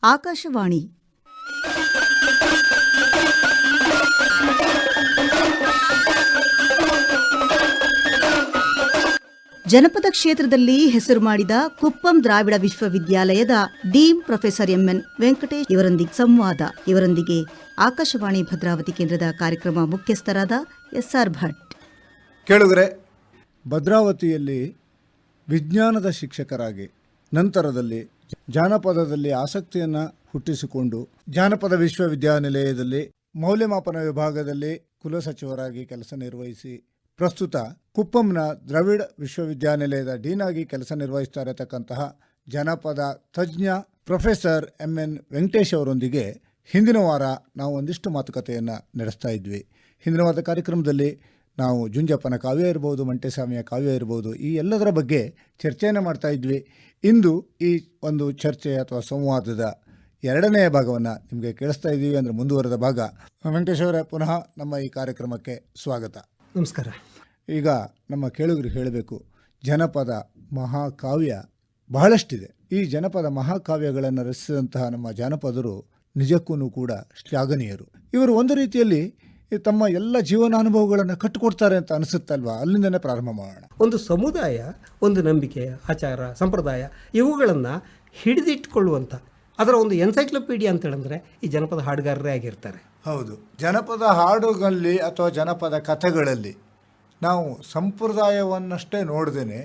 ಆಕಾಶವಾಣಿ ಜನಪದ ಕ್ಷೇತ್ರದಲ್ಲಿ ಹೆಸರು ಮಾಡಿದ ಕುಪ್ಪಂ ದ್ರಾವಿಡ ವಿಶ್ವವಿದ್ಯಾಲಯದ ಡೀನ್ ಪ್ರೊಫೆಸರ್ ಎಂಎನ್ ವೆಂಕಟೇಶ್ ಇವರೊಂದಿಗೆ ಸಂವಾದ. ಇವರೊಂದಿಗೆ ಆಕಾಶವಾಣಿ ಭದ್ರಾವತಿ ಕೇಂದ್ರದ ಕಾರ್ಯಕ್ರಮ ಮುಖ್ಯಸ್ಥರಾದ ಎಸ್ಆರ್ ಭಟ್. ಕೇಳುಗರೆ, ಭದ್ರಾವತಿಯಲ್ಲಿ ವಿಜ್ಞಾನದ ಶಿಕ್ಷಕರಾಗಿ ನಂತರದಲ್ಲಿ ಜಾನಪದದಲ್ಲಿ ಆಸಕ್ತಿಯನ್ನು ಹುಟ್ಟಿಸಿಕೊಂಡು ಜಾನಪದ ವಿಶ್ವವಿದ್ಯಾನಿಲಯದಲ್ಲಿ ಮೌಲ್ಯಮಾಪನ ವಿಭಾಗದಲ್ಲಿ ಕುಲಸಚಿವರಾಗಿ ಕೆಲಸ ನಿರ್ವಹಿಸಿ ಪ್ರಸ್ತುತ ಕುಪ್ಪಂನ ದ್ರಾವಿಡ ವಿಶ್ವವಿದ್ಯಾನಿಲಯದ ಡೀನ್ ಆಗಿ ಕೆಲಸ ನಿರ್ವಹಿಸ್ತಾ ಇರತಕ್ಕಂತಹ ಜಾನಪದ ತಜ್ಞ ಪ್ರೊಫೆಸರ್ ಎಂಎನ್ ವೆಂಕಟೇಶ್ ಅವರೊಂದಿಗೆ ಹಿಂದಿನ ವಾರ ನಾವು ಒಂದಿಷ್ಟು ಮಾತುಕತೆಯನ್ನು ನಡೆಸ್ತಾ ಇದ್ವಿ. ಹಿಂದಿನ ವಾರದ ಕಾರ್ಯಕ್ರಮದಲ್ಲಿ ನಾವು ಜುಂಜಪ್ಪನ ಕಾವ್ಯ ಇರ್ಬೋದು, ಮಂಟೆಸ್ವಾಮಿಯ ಕಾವ್ಯ ಇರ್ಬೋದು, ಈ ಎಲ್ಲದರ ಬಗ್ಗೆ ಚರ್ಚೆಯನ್ನು ಮಾಡ್ತಾ ಇದ್ವಿ. ಇಂದು ಈ ಒಂದು ಚರ್ಚೆ ಅಥವಾ ಸಂವಾದದ ಎರಡನೆಯ ಭಾಗವನ್ನು ನಿಮಗೆ ಕೇಳಿಸ್ತಾ ಇದ್ದೀವಿ, ಅಂದರೆ ಮುಂದುವರೆದ ಭಾಗ. ವೆಂಕಟೇಶ್ ಅವರೇ, ಪುನಃ ನಮ್ಮ ಈ ಕಾರ್ಯಕ್ರಮಕ್ಕೆ ಸ್ವಾಗತ. ನಮಸ್ಕಾರ. ಈಗ ನಮ್ಮ ಕೇಳುಗರಿಗೆ ಹೇಳಬೇಕು, ಜನಪದ ಮಹಾಕಾವ್ಯ ಬಹಳಷ್ಟಿದೆ. ಈ ಜನಪದ ಮಹಾಕಾವ್ಯಗಳನ್ನು ರಚಿಸಿದಂತಹ ನಮ್ಮ ಜಾನಪದರು ನಿಜಕ್ಕೂ ಕೂಡ ಶ್ಲಾಘನೀಯರು. ಇವರು ಒಂದು ರೀತಿಯಲ್ಲಿ ತಮ್ಮ ಎಲ್ಲ ಜೀವನಾನುಭವಗಳನ್ನು ಕಟ್ಟಿಕೊಡ್ತಾರೆ ಅಂತ ಅನಿಸುತ್ತಲ್ವಾ? ಅಲ್ಲಿಂದನೇ ಪ್ರಾರಂಭ ಮಾಡೋಣ. ಒಂದು ಸಮುದಾಯ, ಒಂದು ನಂಬಿಕೆ, ಆಚಾರ, ಸಂಪ್ರದಾಯ ಇವುಗಳನ್ನು ಹಿಡಿದಿಟ್ಕೊಳ್ಳುವಂಥ ಅದರ ಒಂದು ಎನ್ಸೈಕ್ಲೋಪೀಡಿಯಾ ಅಂತ ಹೇಳಿದ್ರೆ ಈ ಜನಪದ ಹಾಡುಗಾರರೇ ಆಗಿರ್ತಾರೆ. ಹೌದು, ಜನಪದ ಹಾಡುಗಳಲ್ಲಿ ಅಥವಾ ಜನಪದ ಕಥೆಗಳಲ್ಲಿ ನಾವು ಸಂಪ್ರದಾಯವನ್ನಷ್ಟೇ ನೋಡ್ದೇನೆ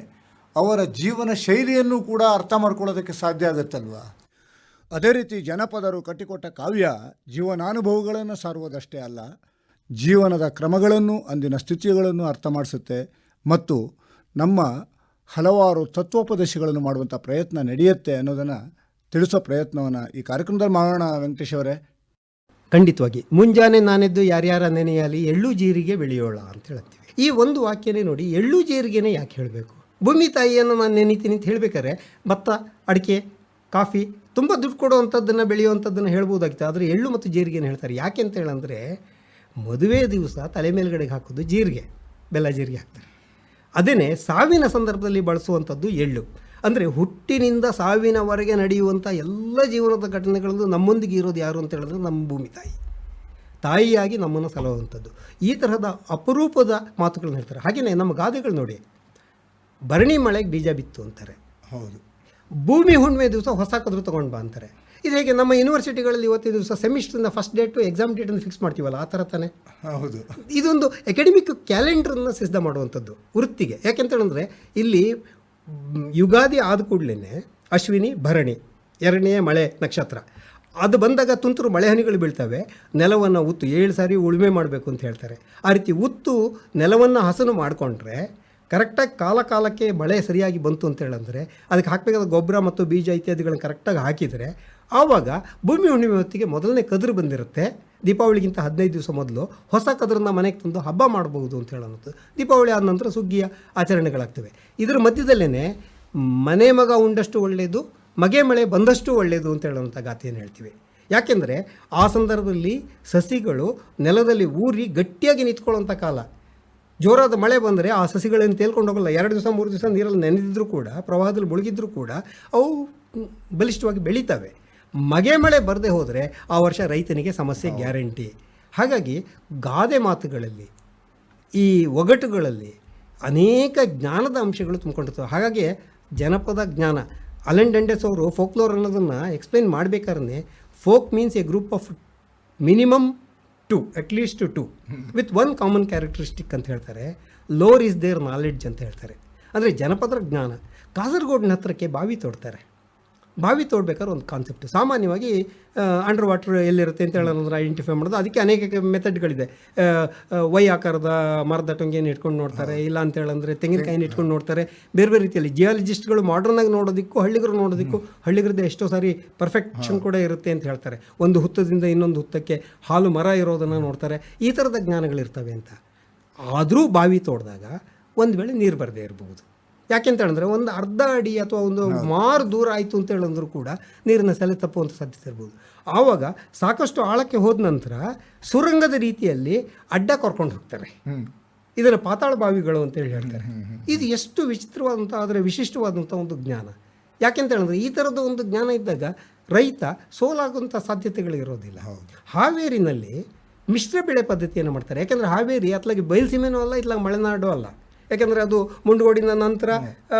ಅವರ ಜೀವನ ಶೈಲಿಯನ್ನು ಕೂಡ ಅರ್ಥ ಮಾಡ್ಕೊಳ್ಳೋದಕ್ಕೆ ಸಾಧ್ಯ ಆಗುತ್ತಲ್ವಾ? ಅದೇ ರೀತಿ ಜನಪದರು ಕಟ್ಟಿಕೊಟ್ಟ ಕಾವ್ಯ ಜೀವನಾನುಭವಗಳನ್ನು ಸಾರುವುದಷ್ಟೇ ಅಲ್ಲ, ಜೀವನದ ಕ್ರಮಗಳನ್ನು, ಅಂದಿನ ಸ್ಥಿತಿಗಳನ್ನು ಅರ್ಥ ಮಾಡಿಸುತ್ತೆ ಮತ್ತು ನಮ್ಮ ಹಲವಾರು ತತ್ವೋಪದೇಶಗಳನ್ನು ಮಾಡುವಂಥ ಪ್ರಯತ್ನ ನಡೆಯುತ್ತೆ ಅನ್ನೋದನ್ನು ತಿಳಿಸೋ ಪ್ರಯತ್ನವನ್ನು ಈ ಕಾರ್ಯಕ್ರಮದಲ್ಲಿ ಮಾಡೋಣ. ವೆಂಕಟೇಶ್ ಅವರೇ, ಖಂಡಿತವಾಗಿ. ಮುಂಜಾನೆ ನಾನೆದ್ದು ಯಾರ್ಯಾರ ನೆನೆಯಲಿ ಎಳ್ಳು ಜೀರಿಗೆ ಬೆಳೆಯೋಳ ಅಂತ ಹೇಳ್ತೀವಿ. ಈ ಒಂದು ವಾಕ್ಯನೇ ನೋಡಿ, ಎಳ್ಳು ಜೀರಿಗೆನೇ ಯಾಕೆ ಹೇಳಬೇಕು? ಭೂಮಿ ತಾಯಿಯನ್ನು ನಾನು ನೆನಿತೀನಿ ಅಂತ ಹೇಳ್ಬೇಕಾದ್ರೆ ಭತ್ತ, ಅಡಿಕೆ, ಕಾಫಿ ತುಂಬ ದುಡ್ಡು ಕೊಡುವಂಥದ್ದನ್ನು ಬೆಳೆಯುವಂಥದ್ದನ್ನು ಹೇಳ್ಬೋದಾಗಿತ್ತು. ಆದರೆ ಎಳ್ಳು ಮತ್ತು ಜೀರಿಗೆನ ಹೇಳ್ತಾರೆ. ಯಾಕೆ ಅಂತ ಹೇಳಂದರೆ, ಮದುವೆ ದಿವಸ ತಲೆ ಮೇಲ್ಗಡೆಗೆ ಹಾಕೋದು ಜೀರಿಗೆ, ಬೆಲ್ಲ ಜೀರಿಗೆ ಹಾಕ್ತಾರೆ. ಅದೇ ಸಾವಿನ ಸಂದರ್ಭದಲ್ಲಿ ಬಳಸುವಂಥದ್ದು ಎಳ್ಳು. ಅಂದರೆ ಹುಟ್ಟಿನಿಂದ ಸಾವಿನವರೆಗೆ ನಡೆಯುವಂಥ ಎಲ್ಲ ಜೀವನದ ಘಟನೆಗಳಲ್ಲೂ ನಮ್ಮೊಂದಿಗೆ ಇರೋದು ಯಾರು ಅಂತ ಹೇಳಿದ್ರೆ ನಮ್ಮ ಭೂಮಿ ತಾಯಿಯಾಗಿ ನಮ್ಮನ್ನು ಸಲಹುವಂಥದ್ದು. ಈ ತರಹದ ಅಪರೂಪದ ಮಾತುಗಳನ್ನ ಹೇಳ್ತಾರೆ. ಹಾಗೆಯೇ ನಮ್ಮ ಗಾದೆಗಳು ನೋಡಿ, ಭರಣಿ ಮಳೆಗೆ ಬೀಜ ಬಿತ್ತು ಅಂತಾರೆ. ಹೌದು. ಭೂಮಿ ಹುಣ್ಣಿಮೆ ದಿವಸ ಹೊಸ ಕದ್ರು ತೊಗೊಂಡು ಬಾ ಅಂತಾರೆ. ಇದು ಹೇಗೆ ನಮ್ಮ ಯೂನಿವರ್ಸಿಟಿಗಳಲ್ಲಿ ಇವತ್ತಿನ ದಿವಸ ಸೆಮಿಸ್ಟ್ರಿಂದ ಫಸ್ಟ್ ಡೇಟು ಎಕ್ಸಾಮ್ ಡೇಟನ್ನು ಫಿಕ್ಸ್ ಮಾಡ್ತೀವಲ್ಲ, ಆ ಥರ ತಾನೆ. ಹೌದು, ಇದೊಂದು ಅಕಾಡೆಮಿಕ್ ಕ್ಯಾಲೆಂಡ್ರನ್ನು ಸಿದ್ಧ ಮಾಡುವಂಥದ್ದು ವೃತ್ತಿಗೆ. ಯಾಕೆಂತ ಹೇಳಿದ್ರೆ ಇಲ್ಲಿ ಯುಗಾದಿ ಆದ ಕೂಡಲೇ ಅಶ್ವಿನಿ, ಭರಣಿ ಎರಡನೇ ಮಳೆ ನಕ್ಷತ್ರ ಅದು ಬಂದಾಗ ತುಂತುರು ಮಳೆ ಹನಿಗಳು ಬೀಳ್ತವೆ. ನೆಲವನ್ನು ಉತ್ತು 7 ಸಾರಿ ಉಳುಮೆ ಮಾಡಬೇಕು ಅಂತ ಹೇಳ್ತಾರೆ. ಆ ರೀತಿ ಉತ್ತು ನೆಲವನ್ನು ಹಸನು ಮಾಡಿಕೊಂಡ್ರೆ ಕರೆಕ್ಟಾಗಿ ಕಾಲಕ್ಕೆ ಮಳೆ ಸರಿಯಾಗಿ ಬಂತು ಅಂತ ಹೇಳಂದರೆ ಅದಕ್ಕೆ ಹಾಕಬೇಕಾದ ಗೊಬ್ಬರ ಮತ್ತು ಬೀಜ ಇತ್ಯಾದಿಗಳನ್ನು ಕರೆಕ್ಟಾಗಿ ಹಾಕಿದರೆ ಆವಾಗ ಭೂಮಿ ಹುಣ್ಣಿಮೆ ಹೊತ್ತಿಗೆ ಮೊದಲನೇ ಕದ್ರು ಬಂದಿರುತ್ತೆ. ದೀಪಾವಳಿಗಿಂತ 15 ದಿವಸ ಮೊದಲು ಹೊಸ ಕದ್ರನ್ನ ಮನೆಗೆ ತಂದು ಹಬ್ಬ ಮಾಡಬಹುದು ಅಂತ ಹೇಳೋದು. ದೀಪಾವಳಿ ಆದ ನಂತರ ಸುಗ್ಗಿಯ ಆಚರಣೆಗಳಾಗ್ತವೆ. ಇದರ ಮಧ್ಯದಲ್ಲೇ ಮನೆ ಮಗ ಉಂಡಷ್ಟು ಒಳ್ಳೆಯದು, ಮಗೆ ಮಳೆ ಬಂದಷ್ಟು ಒಳ್ಳೆಯದು ಅಂತ ಹೇಳುವಂಥ ಗಾಥೆಯನ್ನು ಹೇಳ್ತೀವಿ. ಯಾಕೆಂದರೆ ಆ ಸಂದರ್ಭದಲ್ಲಿ ಸಸಿಗಳು ನೆಲದಲ್ಲಿ ಊರಿ ಗಟ್ಟಿಯಾಗಿ ನಿಂತ್ಕೊಳ್ಳುವಂಥ ಕಾಲ. ಜೋರಾದ ಮಳೆ ಬಂದರೆ ಆ ಸಸಿಗಳನ್ನು ತೇಲ್ಕೊಂಡು ಹೋಗಲ್ಲ. 2 ದಿವಸ 3 ದಿವಸ ನೀರಲ್ಲಿ ನೆನೆದಿದ್ದರೂ ಕೂಡ, ಪ್ರವಾಹದಲ್ಲಿ ಮುಳುಗಿದ್ರೂ ಕೂಡ ಅವು ಬಲಿಷ್ಠವಾಗಿ ಬೆಳೀತವೆ. ಮಗೆ ಮಳೆ ಬರದೆ ಹೋದರೆ ಆ ವರ್ಷ ರೈತನಿಗೆ ಸಮಸ್ಯೆ ಗ್ಯಾರಂಟಿ. ಹಾಗಾಗಿ ಗಾದೆ ಮಾತುಗಳಲ್ಲಿ, ಈ ಒಗಟುಗಳಲ್ಲಿ ಅನೇಕ ಜ್ಞಾನದ ಅಂಶಗಳು ತುಂಬಿಕೊಂಡಿರ್ತವೆ. ಹಾಗಾಗಿ ಜನಪದ ಜ್ಞಾನ, ಅಲೆನ್ ಡೆಂಡೆಸ್ ಅವರು ಫೋಕ್ಲೋರ್ ಅನ್ನೋದನ್ನು ಎಕ್ಸ್ಪ್ಲೈನ್ ಮಾಡಬೇಕಾದ್ರೆ, folk means A group of minimum 2, at least 2 with 1 common characteristic ಅಂತ ಹೇಳ್ತಾರೆ. ಲೋರ್ ಈಸ್ ದೇರ್ ನಾಲೆಡ್ಜ್ ಅಂತ ಹೇಳ್ತಾರೆ. ಅಂದರೆ ಜನಪದರ ಜ್ಞಾನ. ಕಾಸರಗೋಡಿನ ಹತ್ರಕ್ಕೆ ಬಾವಿ ತೋಡ್ತಾರೆ. ಬಾವಿ ತೋಡ್ಬೇಕಾದ್ರೆ ಒಂದು ಕಾನ್ಸೆಪ್ಟ್, ಸಾಮಾನ್ಯವಾಗಿ ಅಂಡರ್ ವಾಟರ್ ಎಲ್ಲಿರುತ್ತೆ ಅಂತ ಹೇಳೋದ್ರೆ ಐಡೆಂಟಿಫೈ ಮಾಡೋದು. ಅದಕ್ಕೆ ಅನೇಕ ಮೆಥಡ್ಗಳಿದೆ. ವೈ ಆಕಾರದ ಮರದ ಟೊಂಗೆಯನ್ನು ಇಟ್ಕೊಂಡು ನೋಡ್ತಾರೆ, ಇಲ್ಲ ಅಂತ ಹೇಳಂದರೆ ತೆಂಗಿನಕಾಯಿನ ಇಟ್ಕೊಂಡು ನೋಡ್ತಾರೆ. ಬೇರೆ ಬೇರೆ ರೀತಿಯಲ್ಲಿ ಜಿಯಾಲಜಿಸ್ಟ್ಗಳು ಮಾಡರ್ನಾಗಿ ನೋಡೋದಕ್ಕೂ, ಹಳ್ಳಿಗರು ನೋಡೋದಕ್ಕೂ, ಹಳ್ಳಿಗರದ್ದು ಎಷ್ಟೋ ಸಾರಿ ಪರ್ಫೆಕ್ಷನ್ ಕೂಡ ಇರುತ್ತೆ ಅಂತ ಹೇಳ್ತಾರೆ. ಒಂದು ಹುತ್ತದಿಂದ ಇನ್ನೊಂದು ಹುತ್ತಕ್ಕೆ ಹಾಲು ಮರ ಇರೋದನ್ನು ನೋಡ್ತಾರೆ. ಈ ಥರದ ಜ್ಞಾನಗಳಿರ್ತವೆ ಅಂತ. ಆದರೂ ಬಾವಿ ತೋಡಿದಾಗ ಒಂದು ವೇಳೆ ನೀರು ಬರದೇ ಇರಬಹುದು. ಯಾಕೆಂತ ಹೇಳಿದ್ರೆ ಒಂದು ಅರ್ಧ ಅಡಿ ಅಥವಾ ಒಂದು ಮಾರು ದೂರ ಆಯಿತು ಅಂತ ಹೇಳಿದ್ರು ಕೂಡ ನೀರಿನ ಸೆಲೆ ತಪ್ಪುವಂಥ ಸಾಧ್ಯತೆ ಇರ್ಬೋದು. ಆವಾಗ ಸಾಕಷ್ಟು ಆಳಕ್ಕೆ ಹೋದ ನಂತರ ಸುರಂಗದ ರೀತಿಯಲ್ಲಿ ಅಡ್ಡ ಕರ್ಕೊಂಡು ಹೋಗ್ತಾರೆ. ಇದನ್ನು ಪಾತಾಳ ಬಾವಿಗಳು ಅಂತೇಳಿ ಹೇಳ್ತಾರೆ. ಇದು ಎಷ್ಟು ವಿಚಿತ್ರವಾದಂಥ, ಆದರೆ ವಿಶಿಷ್ಟವಾದಂಥ ಒಂದು ಜ್ಞಾನ. ಯಾಕೆಂತ ಹೇಳಿದ್ರೆ ಈ ಥರದ ಒಂದು ಜ್ಞಾನ ಇದ್ದಾಗ ರೈತ ಸೋಲಾಗುವಂಥ ಸಾಧ್ಯತೆಗಳು ಇರೋದಿಲ್ಲ. ಹಾವೇರಿನಲ್ಲಿ ಮಿಶ್ರ ಬೆಳೆ ಪದ್ಧತಿಯನ್ನು ಮಾಡ್ತಾರೆ. ಯಾಕೆಂದರೆ ಹಾವೇರಿ ಅತ್ಲಾಗಿ ಬಯಲುಸೀಮೆನೂ ಅಲ್ಲ, ಇತ್ಲಾಗ ಮಲೆನಾಡು ಅಲ್ಲ. ಯಾಕೆಂದರೆ ಅದು ಮುಂಡಗೋಡಿನ ನಂತರ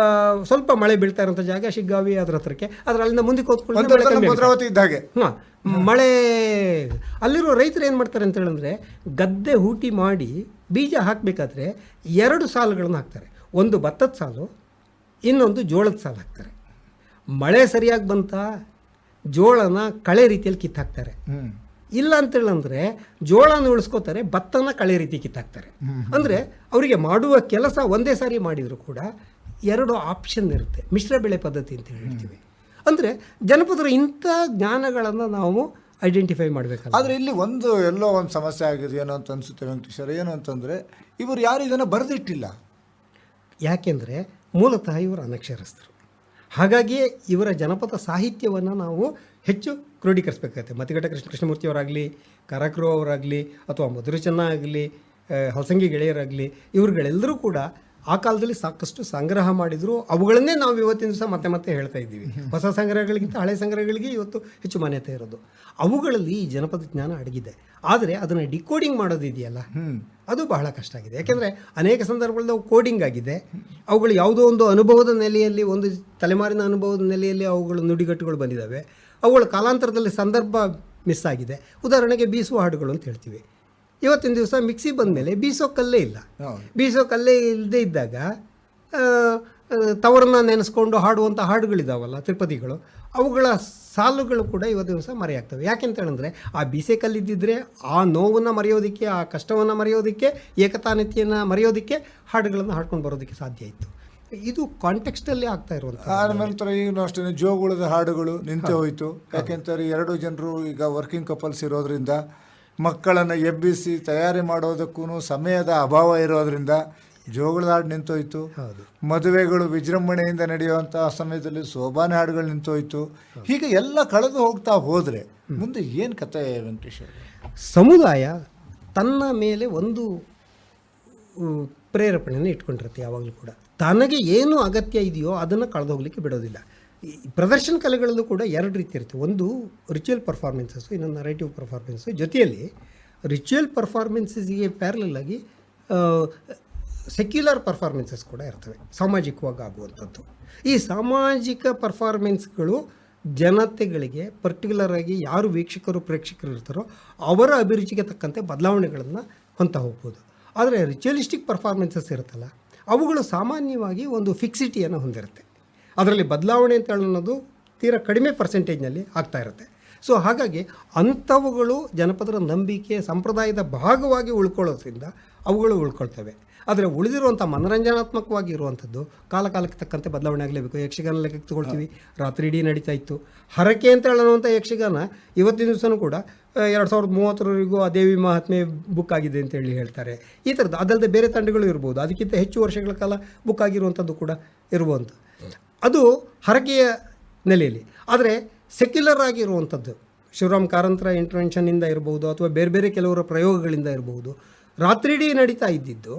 ಸ್ವಲ್ಪ ಮಳೆ ಬೀಳ್ತಾ ಇರೋಂಥ ಜಾಗ ಶಿಗ್ಗಾವಿ ಅದರ ಹತ್ರಕ್ಕೆ, ಆದರೆ ಅಲ್ಲಿಂದ ಮುಂದಕ್ಕೆ ಭದ್ರಾವತಿ ಇದ್ದಾಗೆ ಮಳೆ ಅಲ್ಲಿರೋ ರೈತರು ಏನು ಮಾಡ್ತಾರೆ ಅಂತ ಹೇಳಿದ್ರೆ, ಗದ್ದೆ ಹೂಟಿ ಮಾಡಿ ಬೀಜ ಹಾಕಬೇಕಾದ್ರೆ 2 ಸಾಲುಗಳನ್ನು ಹಾಕ್ತಾರೆ. ಒಂದು ಭತ್ತದ ಸಾಲು, ಇನ್ನೊಂದು ಜೋಳದ ಸಾಲು ಹಾಕ್ತಾರೆ. ಮಳೆ ಸರಿಯಾಗಿ ಬಂತ ಜೋಳನ ಕಳೆ ರೀತಿಯಲ್ಲಿ ಕಿತ್ತಾಕ್ತಾರೆ. ಇಲ್ಲ ಅಂತೇಳಂದ್ರೆ ಜೋಳನ ಉಳಿಸ್ಕೋತಾರೆ, ಭತ್ತನ ಕಳೆ ರೀತಿ ಕಿತ್ತಾಕ್ತಾರೆ. ಅಂದರೆ ಅವರಿಗೆ ಮಾಡುವ ಕೆಲಸ ಒಂದೇ ಸಾರಿ ಮಾಡಿದರೂ ಕೂಡ 2 ಆಪ್ಷನ್ ಇರುತ್ತೆ. ಮಿಶ್ರ ಬೆಳೆ ಪದ್ಧತಿ ಅಂತ ಹೇಳ್ತೀವಿ. ಅಂದರೆ ಜನಪದರು ಇಂಥ ಜ್ಞಾನಗಳನ್ನು ನಾವು ಐಡೆಂಟಿಫೈ ಮಾಡಬೇಕಲ್ಲ. ಆದರೆ ಇಲ್ಲಿ ಎಲ್ಲೋ ಒಂದು ಸಮಸ್ಯೆ ಆಗಿದೆ ಏನೋ ಅಂತ ಅನಿಸುತ್ತೆ ವೆಂಕಟೇಶ್ವರ. ಏನು ಅಂತಂದರೆ ಇವರು ಯಾರು ಇದನ್ನು ಬರೆದಿಟ್ಟಿಲ್ಲ. ಯಾಕೆಂದರೆ ಮೂಲತಃ ಇವರು ಅನಕ್ಷರಸ್ಥರು. ಹಾಗಾಗಿಯೇ ಇವರ ಜನಪದ ಸಾಹಿತ್ಯವನ್ನು ನಾವು ಹೆಚ್ಚು ಕ್ರೋಢೀಕರಿಸಬೇಕಾಗುತ್ತೆ. ಮತಿಘಟ್ಟ ಕೃಷ್ಣಮೂರ್ತಿಯವರಾಗಲಿ, ಕಾರಕರು ಅವರಾಗಲಿ, ಅಥವಾ ಮಧುರ ಚೆನ್ನ ಆಗಲಿ, ಹಲಸಂಗಿ ಗೆಳೆಯರಾಗಲಿ, ಇವ್ರುಗಳೆಲ್ಲರೂ ಕೂಡ ಆ ಕಾಲದಲ್ಲಿ ಸಾಕಷ್ಟು ಸಂಗ್ರಹ ಮಾಡಿದರು. ಅವುಗಳನ್ನೇ ನಾವು ಇವತ್ತಿನ ದಿವಸ ಮತ್ತೆ ಮತ್ತೆ ಹೇಳ್ತಾ ಇದ್ದೀವಿ. ಹೊಸ ಸಂಗ್ರಹಗಳಿಗಿಂತ ಹಳೆ ಸಂಗ್ರಹಗಳಿಗೆ ಇವತ್ತು ಹೆಚ್ಚು ಮಾನ್ಯತೆ ಇರೋದು. ಅವುಗಳಲ್ಲಿ ಈ ಜನಪದ ಜ್ಞಾನ ಅಡಗಿದೆ. ಆದರೆ ಅದನ್ನು ಡಿಕೋಡಿಂಗ್ ಮಾಡೋದಿದೆಯಲ್ಲ, ಅದು ಬಹಳ ಕಷ್ಟ ಆಗಿದೆ. ಯಾಕೆಂದರೆ ಅನೇಕ ಸಂದರ್ಭಗಳಲ್ಲಿ ಅವು ಕೋಡಿಂಗ್ ಆಗಿದೆ. ಅವುಗಳು ಯಾವುದೋ ಒಂದು ಅನುಭವದ ನೆಲೆಯಲ್ಲಿ, ಒಂದು ತಲೆಮಾರಿನ ಅನುಭವದ ನೆಲೆಯಲ್ಲಿ ಅವುಗಳು ನುಡಿಗಟ್ಟುಗಳು ಬಂದಿದ್ದಾವೆ. ಅವುಗಳು ಕಾಲಾಂತರದಲ್ಲಿ ಸಂದರ್ಭ ಮಿಸ್ ಆಗಿದೆ. ಉದಾಹರಣೆಗೆ ಬೀಸುವ ಹಾಡುಗಳು ಅಂತ ಹೇಳ್ತೀವಿ. ಇವತ್ತಿನ ದಿವಸ ಮಿಕ್ಸಿ ಬಂದ ಮೇಲೆ ಬೀಸೋ ಕಲ್ಲೇ ಇಲ್ಲ. ಬೀಸೋ ಕಲ್ಲೇ ಇಲ್ಲದೆ ಇದ್ದಾಗ ತವರನ್ನ ನೆನೆಸ್ಕೊಂಡು ಹಾಡುವಂಥ ಹಾಡುಗಳಿದ್ದಾವಲ್ಲ, ತಿರುಪತಿಗಳು, ಅವುಗಳ ಸಾಲುಗಳು ಕೂಡ ಇವತ್ತಿನ ದಿವಸ ಮರೆಯಾಗ್ತವೆ. ಯಾಕೆಂತ ಹೇಳಿದ್ರೆ ಆ ಬೀಸೆ ಕಲ್ಲಿದ್ದಿದ್ರೆ ಆ ನೋವನ್ನು ಮರೆಯೋದಕ್ಕೆ, ಆ ಕಷ್ಟವನ್ನು ಮರೆಯೋದಕ್ಕೆ, ಏಕತಾನತೆಯನ್ನು ಮರೆಯೋದಕ್ಕೆ ಹಾಡುಗಳನ್ನು ಹಾಡ್ಕೊಂಡು ಬರೋದಕ್ಕೆ ಸಾಧ್ಯ ಇತ್ತು. ಇದು ಕಾಂಟೆಕ್ಸ್ಟಲ್ಲಿ ಆಗ್ತಾ ಇರುವಂಥ. ಆನಂತರ ಈಗ ಅಷ್ಟೇ ಜೋಗುಳದ ಹಾಡುಗಳು ನಿಂತು ಹೋಯಿತು. ಯಾಕೆಂತಾರೆ 2 ಜನರು ಈಗ ವರ್ಕಿಂಗ್ ಕಪಲ್ಸ್ ಇರೋದ್ರಿಂದ, ಮಕ್ಕಳನ್ನು ಎಬ್ಬಿಸಿ ತಯಾರಿ ಮಾಡೋದಕ್ಕೂ ಸಮಯದ ಅಭಾವ ಇರೋದ್ರಿಂದ ಜೋಗುಳದ ಹಾಡು ನಿಂತೋಯ್ತು. ಮದುವೆಗಳು ವಿಜೃಂಭಣೆಯಿಂದ ನಡೆಯುವಂಥ ಸಮಯದಲ್ಲಿ ಸೋಬಾನೆ ಹಾಡುಗಳು ನಿಂತೋಯ್ತು. ಹೀಗೆ ಎಲ್ಲ ಕಳೆದು ಹೋಗ್ತಾ ಹೋದರೆ ಮುಂದೆ ಏನು ಕತೆ ವೆಂಕಟೇಶ್ವರ? ಸಮುದಾಯ ತನ್ನ ಮೇಲೆ ಒಂದು ಪ್ರೇರೇಪಣೆಯನ್ನು ಇಟ್ಕೊಂಡಿರುತ್ತೆ. ಯಾವಾಗಲೂ ಕೂಡ ತನಗೆ ಏನು ಅಗತ್ಯ ಇದೆಯೋ ಅದನ್ನು ಕಳೆದೋಗ್ಲಿಕ್ಕೆ ಬಿಡೋದಿಲ್ಲ. ಈ ಪ್ರದರ್ಶನ ಕಲೆಗಳಲ್ಲೂ ಕೂಡ 2 ರೀತಿ ಇರುತ್ತೆ. ಒಂದು ರಿಚುವಲ್ ಪರ್ಫಾರ್ಮೆನ್ಸಸ್ಸು, ಇನ್ನೊಂದು ನರೇಟಿವ್ ಪರ್ಫಾರ್ಮೆನ್ಸು. ಜೊತೆಯಲ್ಲಿ ರಿಚುವಲ್ ಪರ್ಫಾರ್ಮೆನ್ಸಸ್ಗೆ ಪ್ಯಾರಲಲ್ ಆಗಿ ಸೆಕ್ಯುಲರ್ ಪರ್ಫಾರ್ಮೆನ್ಸಸ್ ಕೂಡ ಇರ್ತವೆ, ಸಾಮಾಜಿಕವಾಗಿ ಆಗುವಂಥದ್ದು. ಈ ಸಾಮಾಜಿಕ ಪರ್ಫಾರ್ಮೆನ್ಸ್ಗಳು ಜನತೆಗಳಿಗೆ, ಪರ್ಟಿಕ್ಯುಲರ್ ಆಗಿ ಯಾರು ವೀಕ್ಷಕರು ಪ್ರೇಕ್ಷಕರು ಇರ್ತಾರೋ ಅವರ ಅಭಿರುಚಿಗೆ ತಕ್ಕಂತೆ ಬದಲಾವಣೆಗಳನ್ನು ಹೊಂದ್ತಾ ಹೋಗ್ಬೋದು. ಆದರೆ ರಿಚುವಲಿಸ್ಟಿಕ್ ಪರ್ಫಾರ್ಮೆನ್ಸಸ್ ಇರುತ್ತಲ್ಲ, ಅವುಗಳು ಸಾಮಾನ್ಯವಾಗಿ ಒಂದು ಫಿಕ್ಸಿಟಿಯನ್ನು ಹೊಂದಿರುತ್ತೆ. ಅದರಲ್ಲಿ ಬದಲಾವಣೆ ಅಂತ ಅನ್ನೋದು ತೀರಾ ಕಡಿಮೆ ಪರ್ಸೆಂಟೇಜ್ನಲ್ಲಿ ಆಗ್ತಾ ಇರುತ್ತೆ. ಸೊ ಹಾಗಾಗಿ ಅಂಥವುಗಳು ಜನಪದರ ನಂಬಿಕೆ, ಸಂಪ್ರದಾಯದ ಭಾಗವಾಗಿ ಉಳ್ಕೊಳ್ಳೋದ್ರಿಂದ ಅವುಗಳು ಉಳ್ಕೊಳ್ತವೆ. ಆದರೆ ಉಳಿದಿರುವಂಥ ಮನರಂಜನಾತ್ಮಕವಾಗಿ ಇರುವಂಥದ್ದು ಕಾಲಕ್ಕೆ ತಕ್ಕಂತೆ ಬದಲಾವಣೆ ಆಗಲೇಬೇಕು. ಯಕ್ಷಗಾನ ಲೆಕ್ಕಕ್ಕೆ ತಗೊಳ್ತೀವಿ, ರಾತ್ರಿ ಇಡೀ ನಡೀತಾ ಇತ್ತು. ಹರಕೆ ಅಂತ ಹೇಳುವಂಥ ಯಕ್ಷಗಾನ ಇವತ್ತಿನ ದಿವಸನೂ ಕೂಡ 2030 ಆ ದೇವಿ ಮಹಾತ್ಮೆ ಬುಕ್ ಆಗಿದೆ ಅಂತೇಳಿ ಹೇಳ್ತಾರೆ. ಈ ಥರದ್ದು ಅದಲ್ಲದೆ ಬೇರೆ ತಂಡಗಳು ಇರ್ಬೋದು, ಅದಕ್ಕಿಂತ ಹೆಚ್ಚು ವರ್ಷಗಳ ಕಾಲ ಬುಕ್ ಆಗಿರುವಂಥದ್ದು ಕೂಡ ಇರುವಂಥ, ಅದು ಹರಕೆಯ ನೆಲೆಯಲ್ಲಿ. ಆದರೆ ಸೆಕ್ಯುಲರ್ ಆಗಿರುವಂಥದ್ದು ಶಿವರಾಮ್ ಕಾರಂತರ ಇಂಟರ್ವೆನ್ಷನ್ನಿಂದ ಇರ್ಬೋದು, ಅಥವಾ ಬೇರೆ ಬೇರೆ ಕೆಲವರ ಪ್ರಯೋಗಗಳಿಂದ ಇರ್ಬೋದು, ರಾತ್ರಿ ಇಡೀ ನಡೀತಾ ಇದ್ದಿದ್ದು.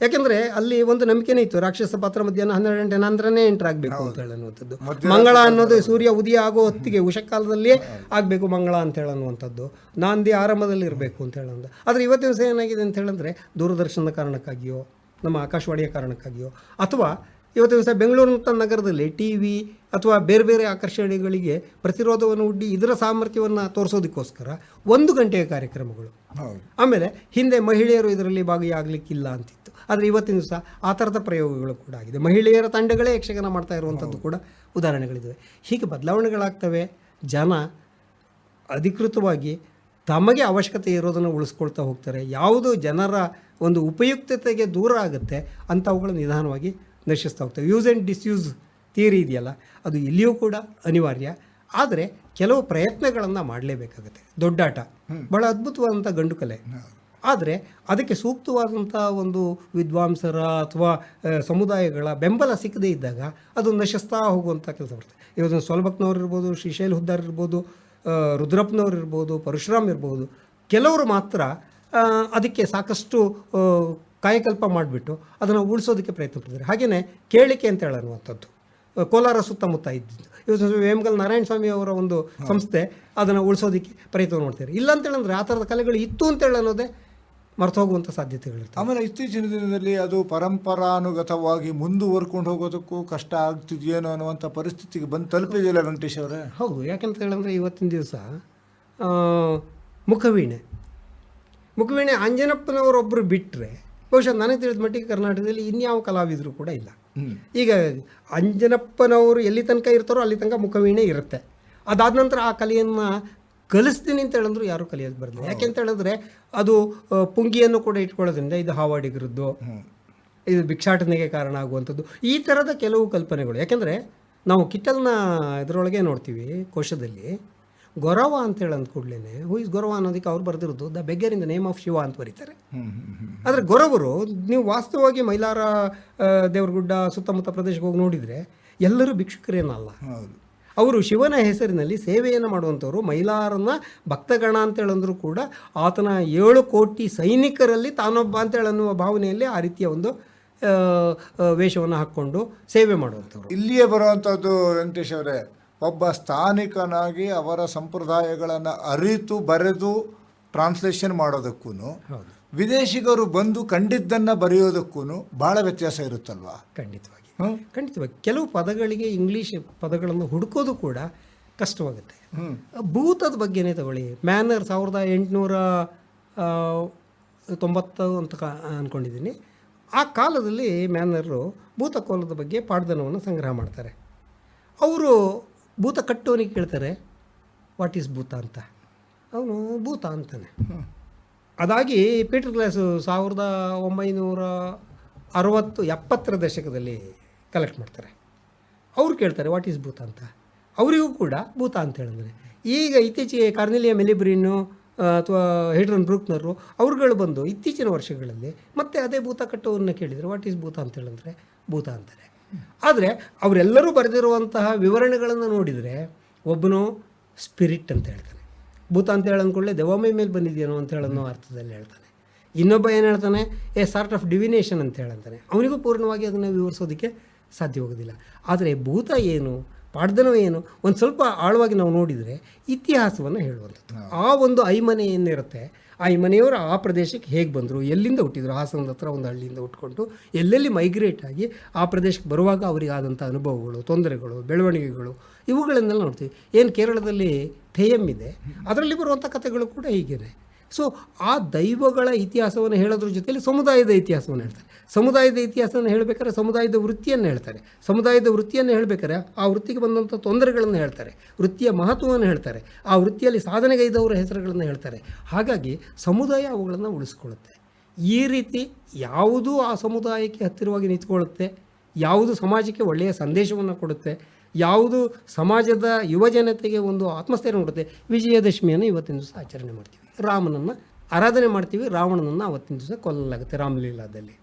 ಯಾಕೆಂದರೆ ಅಲ್ಲಿ ಒಂದು ನಂಬಿಕೆನೇ ಇತ್ತು, ರಾಕ್ಷಸ ಪಾತ್ರ ಮಧ್ಯಾಹ್ನ 12 ಗಂಟೆ ನಂತರನೇ ಎಂಟರ್ ಆಗಬೇಕು ಅಂತ ಹೇಳುವಂಥದ್ದು. ಮಂಗಳ ಅನ್ನೋದು ಸೂರ್ಯ ಉದಯ ಆಗೋ ಹೊತ್ತಿಗೆ ಉಷಕಾಲದಲ್ಲಿಯೇ ಆಗಬೇಕು ಮಂಗಳ ಅಂತ ಹೇಳುವಂಥದ್ದು, ನಾಂದಿ ಆರಂಭದಲ್ಲಿ ಇರಬೇಕು ಅಂತ ಹೇಳೋದು. ಆದರೆ ಇವತ್ತಿನ ದಿವಸ ಏನಾಗಿದೆ ಅಂತ ಹೇಳಿದ್ರೆ, ದೂರದರ್ಶನದ ಕಾರಣಕ್ಕಾಗಿಯೋ, ನಮ್ಮ ಆಕಾಶವಾಣಿಯ ಕಾರಣಕ್ಕಾಗಿಯೋ, ಅಥವಾ ಇವತ್ತು ದಿವಸ ಬೆಂಗಳೂರಿನಂಥ ನಗರದಲ್ಲಿ TV ಅಥವಾ ಬೇರೆ ಬೇರೆ ಆಕರ್ಷಣೆಗಳಿಗೆ ಪ್ರತಿರೋಧವನ್ನು ಒಡ್ಡಿ ಇದರ ಸಾಮರ್ಥ್ಯವನ್ನು ತೋರಿಸೋದಕ್ಕೋಸ್ಕರ 1 ಗಂಟೆಯ ಕಾರ್ಯಕ್ರಮಗಳು. ಆಮೇಲೆ ಹಿಂದೆ ಮಹಿಳೆಯರು ಇದರಲ್ಲಿ ಭಾಗಿಯಾಗಲಿಕ್ಕಿಲ್ಲ ಅಂತಿತ್ತು. ಆದರೆ ಇವತ್ತಿನ ದಿವಸ ಆ ಥರದ ಪ್ರಯೋಗಗಳು ಕೂಡ ಆಗಿದೆ. ಮಹಿಳೆಯರ ತಂಡಗಳೇ ಯಕ್ಷಗಾನ ಮಾಡ್ತಾ ಇರುವಂಥದ್ದು ಕೂಡ ಉದಾಹರಣೆಗಳಿದ್ದಾವೆ. ಹೀಗೆ ಬದಲಾವಣೆಗಳಾಗ್ತವೆ. ಜನ ಅಧಿಕೃತವಾಗಿ ತಮಗೆ ಅವಶ್ಯಕತೆ ಇರೋದನ್ನು ಉಳಿಸ್ಕೊಳ್ತಾ ಹೋಗ್ತಾರೆ. ಯಾವುದು ಜನರ ಒಂದು ಉಪಯುಕ್ತತೆಗೆ ದೂರ ಆಗುತ್ತೆ ಅಂಥವುಗಳು ನಿಧಾನವಾಗಿ ನಶಿಸ್ತಾ ಹೋಗ್ತವೆ. ಯೂಸ್ ಆ್ಯಂಡ್ ಡಿಸ್ಯೂಸ್ ಥಿಯರಿ ಇದೆಯಲ್ಲ, ಅದು ಇಲ್ಲಿಯೂ ಕೂಡ ಅನಿವಾರ್ಯ. ಆದರೆ ಕೆಲವು ಪ್ರಯತ್ನಗಳನ್ನು ಮಾಡಲೇಬೇಕಾಗುತ್ತೆ. ದೊಡ್ಡಾಟ ಬಹಳ ಅದ್ಭುತವಾದಂಥ ಗಂಡು ಕಲೆ. ಆದರೆ ಅದಕ್ಕೆ ಸೂಕ್ತವಾದಂಥ ಒಂದು ವಿದ್ವಾಂಸರ ಅಥವಾ ಸಮುದಾಯಗಳ ಬೆಂಬಲ ಸಿಕ್ಕದೇ ಇದ್ದಾಗ ಅದು ನಶಿಸ್ತಾ ಹೋಗುವಂಥ ಕೆಲಸ ಬರ್ತದೆ. ಇವತ್ತು ಸೊಲ್ಬಕ್ನವ್ರು ಇರ್ಬೋದು, ಶ್ರೀಶೈಲ್ ಹುದ್ದಾರ್ ಇರ್ಬೋದು, ರುದ್ರಪ್ಪನವ್ರು ಇರ್ಬೋದು, ಪರಶುರಾಮ್ ಇರ್ಬೋದು, ಕೆಲವರು ಮಾತ್ರ ಅದಕ್ಕೆ ಸಾಕಷ್ಟು ಕಾಯಕಲ್ಪ ಮಾಡಿಬಿಟ್ಟು ಅದನ್ನು ಉಳಿಸೋದಕ್ಕೆ ಪ್ರಯತ್ನ ಪಡ್ತಾರೆ. ಹಾಗೆಯೇ ಕೇಳಿಕೆ ಅಂತ ಹೇಳುವಂಥದ್ದು, ಕೋಲಾರ ಸುತ್ತಮುತ್ತ ಇದ್ದಿದ್ದು. ಇವತ್ತು ವೇಮಗಲ್ ನಾರಾಯಣ ಸ್ವಾಮಿ ಅವರ ಒಂದು ಸಂಸ್ಥೆ ಅದನ್ನು ಉಳಿಸೋದಕ್ಕೆ ಪ್ರಯತ್ನ ಮಾಡ್ತಾರೆ. ಇಲ್ಲ ಅಂತೇಳಂದ್ರೆ ಆ ಥರದ ಕಲೆಗಳು ಇತ್ತು ಅಂತೇಳಿ ಅನ್ನೋದೇ ಮರೆತು ಹೋಗುವಂಥ ಸಾಧ್ಯತೆಗಳಿರ್ತವೆ. ಆಮೇಲೆ ಇತ್ತೀಚಿನ ದಿನದಲ್ಲಿ ಅದು ಪರಂಪರಾನುಗತವಾಗಿ ಮುಂದುವರ್ಕೊಂಡು ಹೋಗೋದಕ್ಕೂ ಕಷ್ಟ ಆಗ್ತಿದೆಯೇನೋ ಅನ್ನುವಂಥ ಪರಿಸ್ಥಿತಿಗೆ ಬಂದು ತಲುಪಿದೆಯಲ್ಲ ವೆಂಕಟೇಶ್ ಅವರೇ? ಹೌದು, ಯಾಕಂತ ಹೇಳಿದ್ರೆ ಇವತ್ತಿನ ದಿವಸ ಮುಖವೀಣೆ ಆಂಜನಪ್ಪನವರೊಬ್ಬರು ಬಿಟ್ಟರೆ ಬಹುಶಃ ನನಗೆ ತಿಳಿದ ಮಟ್ಟಿಗೆ ಕರ್ನಾಟಕದಲ್ಲಿ ಇನ್ಯಾವ ಕಲಾವಿದರು ಕೂಡ ಇಲ್ಲ. ಈಗ ಅಂಜನಪ್ಪನವರು ಎಲ್ಲಿ ತನಕ ಇರ್ತಾರೋ ಅಲ್ಲಿ ತನಕ ಮುಖವೀಣೆ ಇರುತ್ತೆ. ಅದಾದ ನಂತರ ಆ ಕಲೆಯನ್ನು ಕಲಿಸ್ತೀನಿ ಅಂತ ಹೇಳಿದ್ರು ಯಾರೂ ಕಲಿಯೋದು ಬರಲಿಲ್ಲ. ಯಾಕೆಂತ ಹೇಳಿದ್ರೆ ಅದು ಪುಂಗಿಯನ್ನು ಕೂಡ ಇಟ್ಕೊಳ್ಳೋದ್ರಿಂದ ಇದು ಹಾವಾಡಿಗರದ್ದು, ಇದು ಭಿಕ್ಷಾಟನೆಗೆ ಕಾರಣ ಆಗುವಂಥದ್ದು, ಈ ಥರದ ಕೆಲವು ಕಲ್ಪನೆಗಳು. ಯಾಕೆಂದರೆ ನಾವು ಕಿಟ್ಟಲ್ನ ಇದರೊಳಗೆ ನೋಡ್ತೀವಿ, ಕೋಶದಲ್ಲಿ ಗೊರವ ಅಂತೇಳಿ ಅಂದ ಕೂಡಲೇ ಹೂ ಇಸ್ ಗೊರವ ಅನ್ನೋದಕ್ಕೆ ಅವ್ರು ಬರೆದಿರೋದು the beggar in the name of Shiva ಅಂತ ಬರೀತಾರೆ. ಆದರೆ ಗೊರವರು ನೀವು ವಾಸ್ತವವಾಗಿ ಮೈಲಾರ ದೇವರಗುಡ್ಡ ಸುತ್ತಮುತ್ತ ಪ್ರದೇಶಕ್ಕೆ ಹೋಗಿ ನೋಡಿದರೆ ಎಲ್ಲರೂ ಭಿಕ್ಷುಕರೇನಲ್ಲ. ಅವರು ಶಿವನ ಹೆಸರಿನಲ್ಲಿ ಸೇವೆಯನ್ನು ಮಾಡುವಂಥವ್ರು. ಮೈಲಾರನ ಭಕ್ತಗಣ ಅಂತೇಳಂದ್ರೂ ಕೂಡ ಆತನ 7 ಕೋಟಿ ಸೈನಿಕರಲ್ಲಿ ತಾನೊಬ್ಬ ಅಂತೇಳಿ ಅನ್ನುವ ಭಾವನೆಯಲ್ಲಿ ಆ ರೀತಿಯ ಒಂದು ವೇಷವನ್ನು ಹಾಕ್ಕೊಂಡು ಸೇವೆ ಮಾಡುವಂಥವ್ರು. ಇಲ್ಲಿಯೇ ಬರುವಂಥದ್ದು ವೆಂಕಟೇಶ್ ಅವರೇ, ಒಬ್ಬ ಸ್ಥಾನಿಕನಾಗಿ ಅವರ ಸಂಪ್ರದಾಯಗಳನ್ನು ಅರಿತು ಬರೆದು ಟ್ರಾನ್ಸ್ಲೇಷನ್ ಮಾಡೋದಕ್ಕೂ ವಿದೇಶಿಗರು ಬಂದು ಕಂಡಿದ್ದನ್ನು ಬರೆಯೋದಕ್ಕೂ ಭಾಳ ವ್ಯತ್ಯಾಸ ಇರುತ್ತಲ್ವಾ? ಖಂಡಿತವಾಗಿ. ಕೆಲವು ಪದಗಳಿಗೆ ಇಂಗ್ಲೀಷ್ ಪದಗಳನ್ನು ಹುಡುಕೋದು ಕೂಡ ಕಷ್ಟವಾಗುತ್ತೆ. ಭೂತದ ಬಗ್ಗೆನೇ ತಗೊಳ್ಳಿ. ಮ್ಯಾನರ್ 1890 ಅಂತ ಅಂದ್ಕೊಂಡಿದ್ದೀನಿ. ಆ ಕಾಲದಲ್ಲಿ ಮ್ಯಾನರು ಭೂತಕೋಲದ ಬಗ್ಗೆ ಪಾಡ್ದನವನ್ನು ಸಂಗ್ರಹ ಮಾಡ್ತಾರೆ. ಅವರು ಭೂತ ಕಟ್ಟೋನಿಗೆ ಕೇಳ್ತಾರೆ ವಾಟ್ ಈಸ್ ಭೂತ ಅಂತ. ಅವನು ಭೂತ ಅಂತಾನೆ. ಅದಾಗಿ ಪೀಟರ್ ಗ್ಲಾಸು 1960-70 ದಶಕದಲ್ಲಿ ಕಲೆಕ್ಟ್ ಮಾಡ್ತಾರೆ. ಅವ್ರು ಕೇಳ್ತಾರೆ ವಾಟ್ ಈಸ್ ಭೂತ ಅಂತ. ಅವರಿಗೂ ಕೂಡ ಭೂತ ಅಂತ ಹೇಳಿದ್ರೆ, ಈಗ ಇತ್ತೀಚೆಗೆ ಕಾರ್ನೆಲಿಯಾ ಮೆಲಿಬ್ರಿನ್ನು ಅಥವಾ ಹೇಡ್ರನ್ ಬ್ರೂಕ್ನರು ಅವ್ರುಗಳು ಬಂದು ಇತ್ತೀಚಿನ ವರ್ಷಗಳಲ್ಲಿ ಮತ್ತೆ ಅದೇ ಭೂತ ಕಟ್ಟೋವನ್ನು ಕೇಳಿದರೆ ವಾಟ್ ಈಸ್ ಭೂತ ಅಂತ ಹೇಳಿದ್ರೆ ಭೂತ ಅಂತಾರೆ. ಆದರೆ ಅವರೆಲ್ಲರೂ ಬರೆದಿರುವಂತಹ ವಿವರಣೆಗಳನ್ನು ನೋಡಿದರೆ ಒಬ್ಬನು ಸ್ಪಿರಿಟ್ ಅಂತ ಹೇಳ್ತಾನೆ, ಭೂತ ಅಂತ ಹೇಳಂದ್ಕೊಳ್ಳೆ ದೆವ್ವಮೈ ಮೇಲೆ ಬಂದಿದೆಯೇನೋ ಅಂತ ಹೇಳೋ ಅರ್ಥದಲ್ಲಿ ಹೇಳ್ತಾನೆ. ಇನ್ನೊಬ್ಬ ಏನು ಹೇಳ್ತಾನೆ, ಎ ಸಾರ್ಟ್ ಆಫ್ ಡಿವಿನೇಷನ್ ಅಂತ ಹೇಳಂತಾನೆ. ಅವನಿಗೂ ಪೂರ್ಣವಾಗಿ ಅದನ್ನು ವಿವರಿಸೋದಕ್ಕೆ ಸಾಧ್ಯವಾಗೋದಿಲ್ಲ. ಆದರೆ ಭೂತ ಏನು, ಪಾಡ್ದನ ಏನು, ಒಂದು ಸ್ವಲ್ಪ ಆಳವಾಗಿ ನಾವು ನೋಡಿದರೆ ಇತಿಹಾಸವನ್ನು ಹೇಳುವಂಥದ್ದು. ಆ ಒಂದು ಐಮನೆ ಏನಿರುತ್ತೆ, ಆ ಮನೆಯವರು ಆ ಪ್ರದೇಶಕ್ಕೆ ಹೇಗೆ ಬಂದರು, ಎಲ್ಲಿಂದ ಹುಟ್ಟಿದ್ರು, ಹಾಸನದ ಹತ್ರ ಒಂದು ಹಳ್ಳಿಯಿಂದ ಹುಟ್ಕೊಂಡು ಎಲ್ಲೆಲ್ಲಿ ಮೈಗ್ರೇಟ್ ಆಗಿ ಆ ಪ್ರದೇಶಕ್ಕೆ ಬರುವಾಗ ಅವರಿಗೆ ಆದಂಥ ಅನುಭವಗಳು, ತೊಂದರೆಗಳು, ಬೆಳವಣಿಗೆಗಳು, ಇವುಗಳನ್ನೆಲ್ಲ ನೋಡ್ತೀವಿ. ಏನು ಕೇರಳದಲ್ಲಿ ಥೇಯಮ್ ಇದೆ, ಅದರಲ್ಲಿ ಬರುವಂಥ ಕಥೆಗಳು ಕೂಡ ಹೀಗೇನೆ. ಸೊ ಆ ದೈವಗಳ ಇತಿಹಾಸವನ್ನು ಹೇಳೋದ್ರ ಜೊತೆಯಲ್ಲಿ ಸಮುದಾಯದ ಇತಿಹಾಸವನ್ನು ಹೇಳ್ತಾರೆ. ಸಮುದಾಯದ ಇತಿಹಾಸವನ್ನು ಹೇಳಬೇಕಾದ್ರೆ ಸಮುದಾಯದ ವೃತ್ತಿಯನ್ನು ಹೇಳ್ತಾರೆ. ಸಮುದಾಯದ ವೃತ್ತಿಯನ್ನು ಹೇಳಬೇಕಾದ್ರೆ ಆ ವೃತ್ತಿಗೆ ಬಂದಂಥ ತೊಂದರೆಗಳನ್ನು ಹೇಳ್ತಾರೆ, ವೃತ್ತಿಯ ಮಹತ್ವವನ್ನು ಹೇಳ್ತಾರೆ, ಆ ವೃತ್ತಿಯಲ್ಲಿ ಸಾಧನೆಗೈದವರ ಹೆಸರುಗಳನ್ನು ಹೇಳ್ತಾರೆ. ಹಾಗಾಗಿ ಸಮುದಾಯ ಅವುಗಳನ್ನು ಉಳಿಸ್ಕೊಳ್ಳುತ್ತೆ. ಈ ರೀತಿ ಯಾವುದು ಆ ಸಮುದಾಯಕ್ಕೆ ಹತ್ತಿರವಾಗಿ ನಿಂತ್ಕೊಳ್ಳುತ್ತೆ, ಯಾವುದು ಸಮಾಜಕ್ಕೆ ಒಳ್ಳೆಯ ಸಂದೇಶವನ್ನು ಕೊಡುತ್ತೆ, ಯಾವುದು ಸಮಾಜದ ಯುವಜನತೆಗೆ ಒಂದು ಆತ್ಮಸ್ಥೈರ್ಯ ಕೊಡುತ್ತೆ. ವಿಜಯದಶಮಿಯನ್ನು ಇವತ್ತಿನ ದಿವಸ ಆಚರಣೆ ಮಾಡ್ತೀವಿ, ರಾಮನನ್ನು ಆರಾಧನೆ ಮಾಡ್ತೀವಿ, ರಾವಣನನ್ನು ಅವತ್ತಿನ ದಿವಸ ಕೊಲ್ಲಲಾಗುತ್ತೆ ರಾಮಲೀಲಾದಲ್ಲಿ.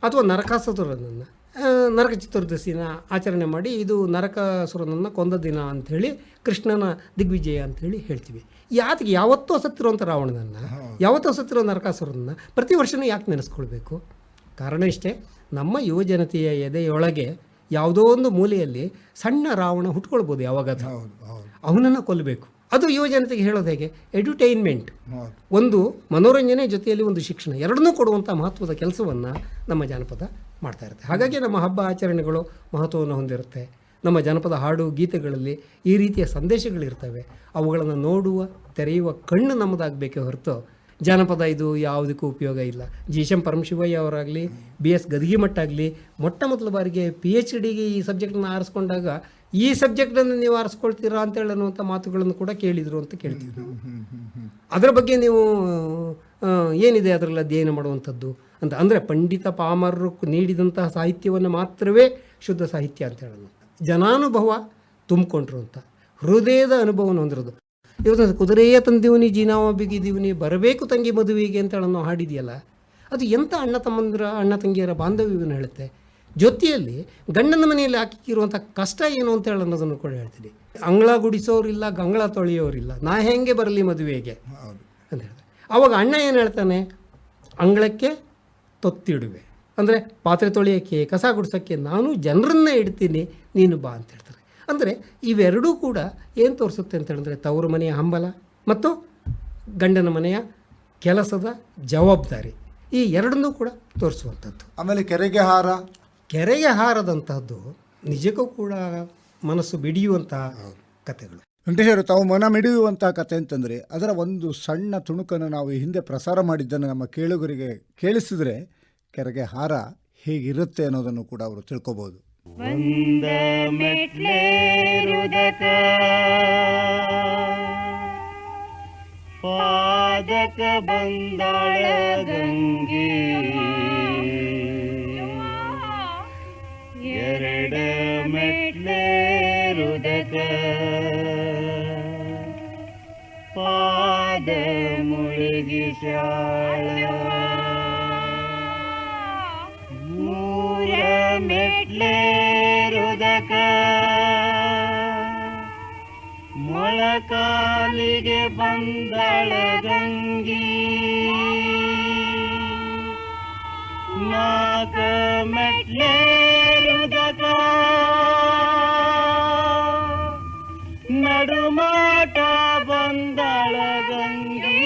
ಅಥವಾ ನರಕಾಸುರನನ್ನು ನರಕ ಚತುರ್ದಶಿನ ಆಚರಣೆ ಮಾಡಿ ಇದು ನರಕಾಸುರನನ್ನು ಕೊಂದ ದಿನ ಅಂಥೇಳಿ ಕೃಷ್ಣನ ದಿಗ್ವಿಜಯ ಅಂಥೇಳಿ ಹೇಳ್ತೀವಿ. ಯಾವತ್ತೋ ಸತ್ತಿರುವಂಥ ರಾವಣನನ್ನು, ಯಾವತ್ತೋ ಸತ್ತಿರೋ ನರಕಾಸುರನನ್ನು ಪ್ರತಿ ವರ್ಷವೂ ಯಾಕೆ ನೆನೆಸ್ಕೊಳ್ಬೇಕು? ಕಾರಣ ಇಷ್ಟೇ, ನಮ್ಮ ಯುವಜನತೆಯ ಎದೆಯೊಳಗೆ ಯಾವುದೋ ಒಂದು ಮೂಲೆಯಲ್ಲಿ ಸಣ್ಣ ರಾವಣ ಹುಟ್ಕೊಳ್ಬೋದು ಯಾವಾಗ, ಅವನನ್ನು ಕೊಲ್ಲಬೇಕು. ಅದು ಯುವಜನತೆಗೆ ಹೇಳೋದು ಹೇಗೆ? ಎಡ್ಯುಟೈನ್ಮೆಂಟ್, ಒಂದು ಮನೋರಂಜನೆ ಜೊತೆಯಲ್ಲಿ ಒಂದು ಶಿಕ್ಷಣ, ಎರಡನ್ನೂ ಕೊಡುವಂಥ ಮಹತ್ವದ ಕೆಲಸವನ್ನು ನಮ್ಮ ಜಾನಪದ ಮಾಡ್ತಾ ಇರುತ್ತೆ. ಹಾಗಾಗಿ ನಮ್ಮ ಹಬ್ಬ ಆಚರಣೆಗಳು ಮಹತ್ವವನ್ನು ಹೊಂದಿರುತ್ತೆ. ನಮ್ಮ ಜನಪದ ಹಾಡು ಗೀತೆಗಳಲ್ಲಿ ಈ ರೀತಿಯ ಸಂದೇಶಗಳಿರ್ತವೆ. ಅವುಗಳನ್ನು ನೋಡುವ, ತೆರೆಯುವ ಕಣ್ಣು ನಮ್ಮದಾಗಬೇಕೇ ಹೊರತು ಜಾನಪದ ಇದು ಯಾವುದಕ್ಕೂ ಉಪಯೋಗ ಇಲ್ಲ. ಜಿ.ಎಂ. ಪರಮಶಿವಯ್ಯ ಅವರಾಗಲಿ, BS ಗದಗಿಮಠ ಆಗಲಿ ಮೊಟ್ಟ ಮೊದಲ ಬಾರಿಗೆ PhDಗೆ ಈ ಸಬ್ಜೆಕ್ಟನ್ನು ಆರಿಸ್ಕೊಂಡಾಗ ಈ ಸಬ್ಜೆಕ್ಟನ್ನು ನೀವು ಆರಿಸ್ಕೊಳ್ತೀರಾ ಅಂತೇಳಿ ಅನ್ನುವಂಥ ಮಾತುಗಳನ್ನು ಕೂಡ ಕೇಳಿದರು ಅಂತ ಕೇಳ್ತೀವಿ ನಾವು. ಅದರ ಬಗ್ಗೆ ನೀವು ಏನಿದೆ ಅದರಲ್ಲಿ ಅಧ್ಯಯನ ಮಾಡುವಂಥದ್ದು ಅಂತ ಅಂದರೆ ಪಂಡಿತ ಪಾಮರರು ನೀಡಿದಂತಹ ಸಾಹಿತ್ಯವನ್ನು ಮಾತ್ರವೇ ಶುದ್ಧ ಸಾಹಿತ್ಯ ಅಂತ ಹೇಳೋದು. ಜನಾನುಭವ ತುಂಬಿಕೊಂಡ್ರು ಅಂತ ಹೃದಯದ ಅನುಭವವನ್ನು ಹೊಂದಿರೋದು. ಇವತ್ತು ಕುದುರೆಯ ತಂದೀವನಿ ಜೀನಾವ ಬಿಗಿದೀವನಿ ಬರಬೇಕು ತಂಗಿ ಮದುವೆಗೆ ಅಂತ ಹೇಳೋ ಹಾಡಿದೆಯಲ್ಲ, ಅದು ಎಂಥ ಅಣ್ಣ ತಂಗಿಯರ ಬಾಂಧವ್ಯವನ್ನು ಹೇಳುತ್ತೆ. ಜೊತೆಯಲ್ಲಿ ಗಂಡನ ಮನೆಯಲ್ಲಿ ಹಾಕಿರುವಂಥ ಕಷ್ಟ ಏನು ಅಂತ ಹೇಳಿ ಅನ್ನೋದನ್ನು ಕೂಡ ಹೇಳ್ತೀನಿ. ಅಂಗಳ ಗುಡಿಸೋರಿಲ್ಲ, ಗಂಗಳ ತೊಳೆಯೋರಿಲ್ಲ, ನಾ ಹೆಂಗೆ ಬರಲಿ ಮದುವೆಗೆ ಅಂತ ಹೇಳ್ತಾರೆ. ಆವಾಗ ಅಣ್ಣ ಏನು ಹೇಳ್ತಾನೆ, ಅಂಗಳಕ್ಕೆ ತೊತ್ತಿಡುವೆ, ಅಂದರೆ ಪಾತ್ರೆ ತೊಳೆಯೋಕ್ಕೆ, ಕಸ ಗುಡಿಸೋಕ್ಕೆ ನಾನು ಜನರನ್ನೇ ಇಡ್ತೀನಿ, ನೀನು ಬಾ ಅಂತ ಹೇಳ್ತಾರೆ. ಅಂದರೆ ಇವೆರಡೂ ಕೂಡ ಏನು ತೋರಿಸುತ್ತೆ ಅಂತ ಹೇಳಿದ್ರೆ ತವರು ಮನೆಯ ಹಂಬಲ ಮತ್ತು ಗಂಡನ ಮನೆಯ ಕೆಲಸದ ಜವಾಬ್ದಾರಿ, ಈ ಎರಡನ್ನೂ ಕೂಡ ತೋರಿಸುವಂಥದ್ದು. ಆಮೇಲೆ ಕೆರೆಗೆ ಹಾರದಂತಹದ್ದು ನಿಜಕ್ಕೂ ಕೂಡ ಮನಸ್ಸು ಬಿಡಿಯುವಂತಹ ಕಥೆಗಳು. ವೆಂಕಟೇಶ್ ಅವರು, ತಾವು ಮನ ಮಿಡಿಯುವಂಥ ಕತೆ ಅಂತಂದರೆ ಅದರ ಒಂದು ಸಣ್ಣ ತುಣುಕನ್ನು ನಾವು ಹಿಂದೆ ಪ್ರಸಾರ ಮಾಡಿದ್ದನ್ನು ನಮ್ಮ ಕೇಳುಗರಿಗೆ ಕೇಳಿಸಿದ್ರೆ ಕೆರೆಗೆ ಹಾರ ಹೇಗಿರುತ್ತೆ ಅನ್ನೋದನ್ನು ಕೂಡ ಅವರು ತಿಳ್ಕೊಬೋದು. ಪಾದಕ ಬಂದಾಳ ಗಂಗೆ ಎರಡ ಮೆಟ್ಲೇರುದಕ ಪಾದ ಮುಳುಗಿಸ್ಯಾಳ ಮೂರ ಮೆಟ್ಲೇರುದಕ ಮೊಳಕಾಲಿಗೆ ಬಂದಳ ಗಂಗಿ ನಾಕ ಮೆಟ್ಲೇರುದಕ ನಡುಮಾಟ ಬಂದಳ ಗಂಗಿ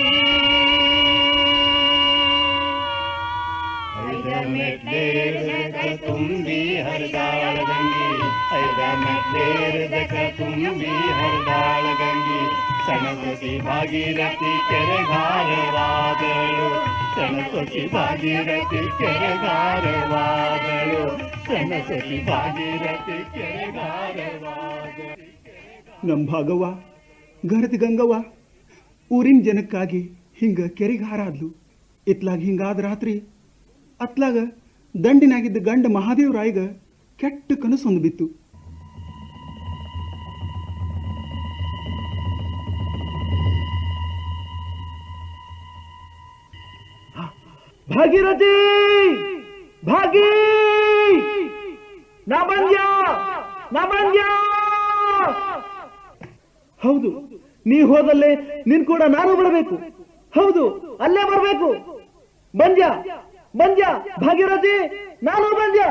ಐದ ಮೆಟ್ಲೇರುದಕ ತುಂಬಿ ಹರಿದಾಳ ಗಂಗಿ ಐದ ಮೆಟ್ಲೇರುದಕ ತುಂಬಿ ಹರಿದಾಳ ಗಂಗಿ ಸಣಸೊಸಿ ಭಾಗೀರಥಿ ಕೆರೆಗಾರವಾದಳು ಸಣಸೊಸಿ ಭಾಗೀರಥಿ ಕೆರೆಗಾರವಾದಳು ಸಣಸೊಸಿ ಭಾಗೀರಥಿ ಕೆರೆಗಾರವಾದಳು. ನಮ್ಮ ಭಾಗವ್ವ ಗರದ್ ಗಂಗವ್ವ ಊರಿನ ಜನಕ್ಕಾಗಿ ಹಿಂಗ ಕೆರೆಗೆ ಹಾರಾದ್ಲು. ಇತ್ಲಾಗ ಹಿಂಗಾದ ರಾತ್ರಿ ಅತ್ಲಾಗ ದಂಡಿನಾಗಿದ್ದ ಗಂಡ ಮಹಾದೇವರಾಯಿಗ ಕೆಟ್ಟ ಕನಸೊಂದು ಬಿತ್ತು. ಭಾಗೀರಥಿ, ಭಾಗಿ, ನಾ ಬಂದ್ಯ. ಹೌದು, ನೀ ಹೋದಲ್ಲೇ ನಿನ್ ಕೂಡ ನಾನು ಬರಬೇಕು. ಹೌದು, ಅಲ್ಲೇ ಬರಬೇಕು. ಬಂದ್ಯ ಭಾಗೀರಥಿ, ನಾನು ಬಂದ್ಯ.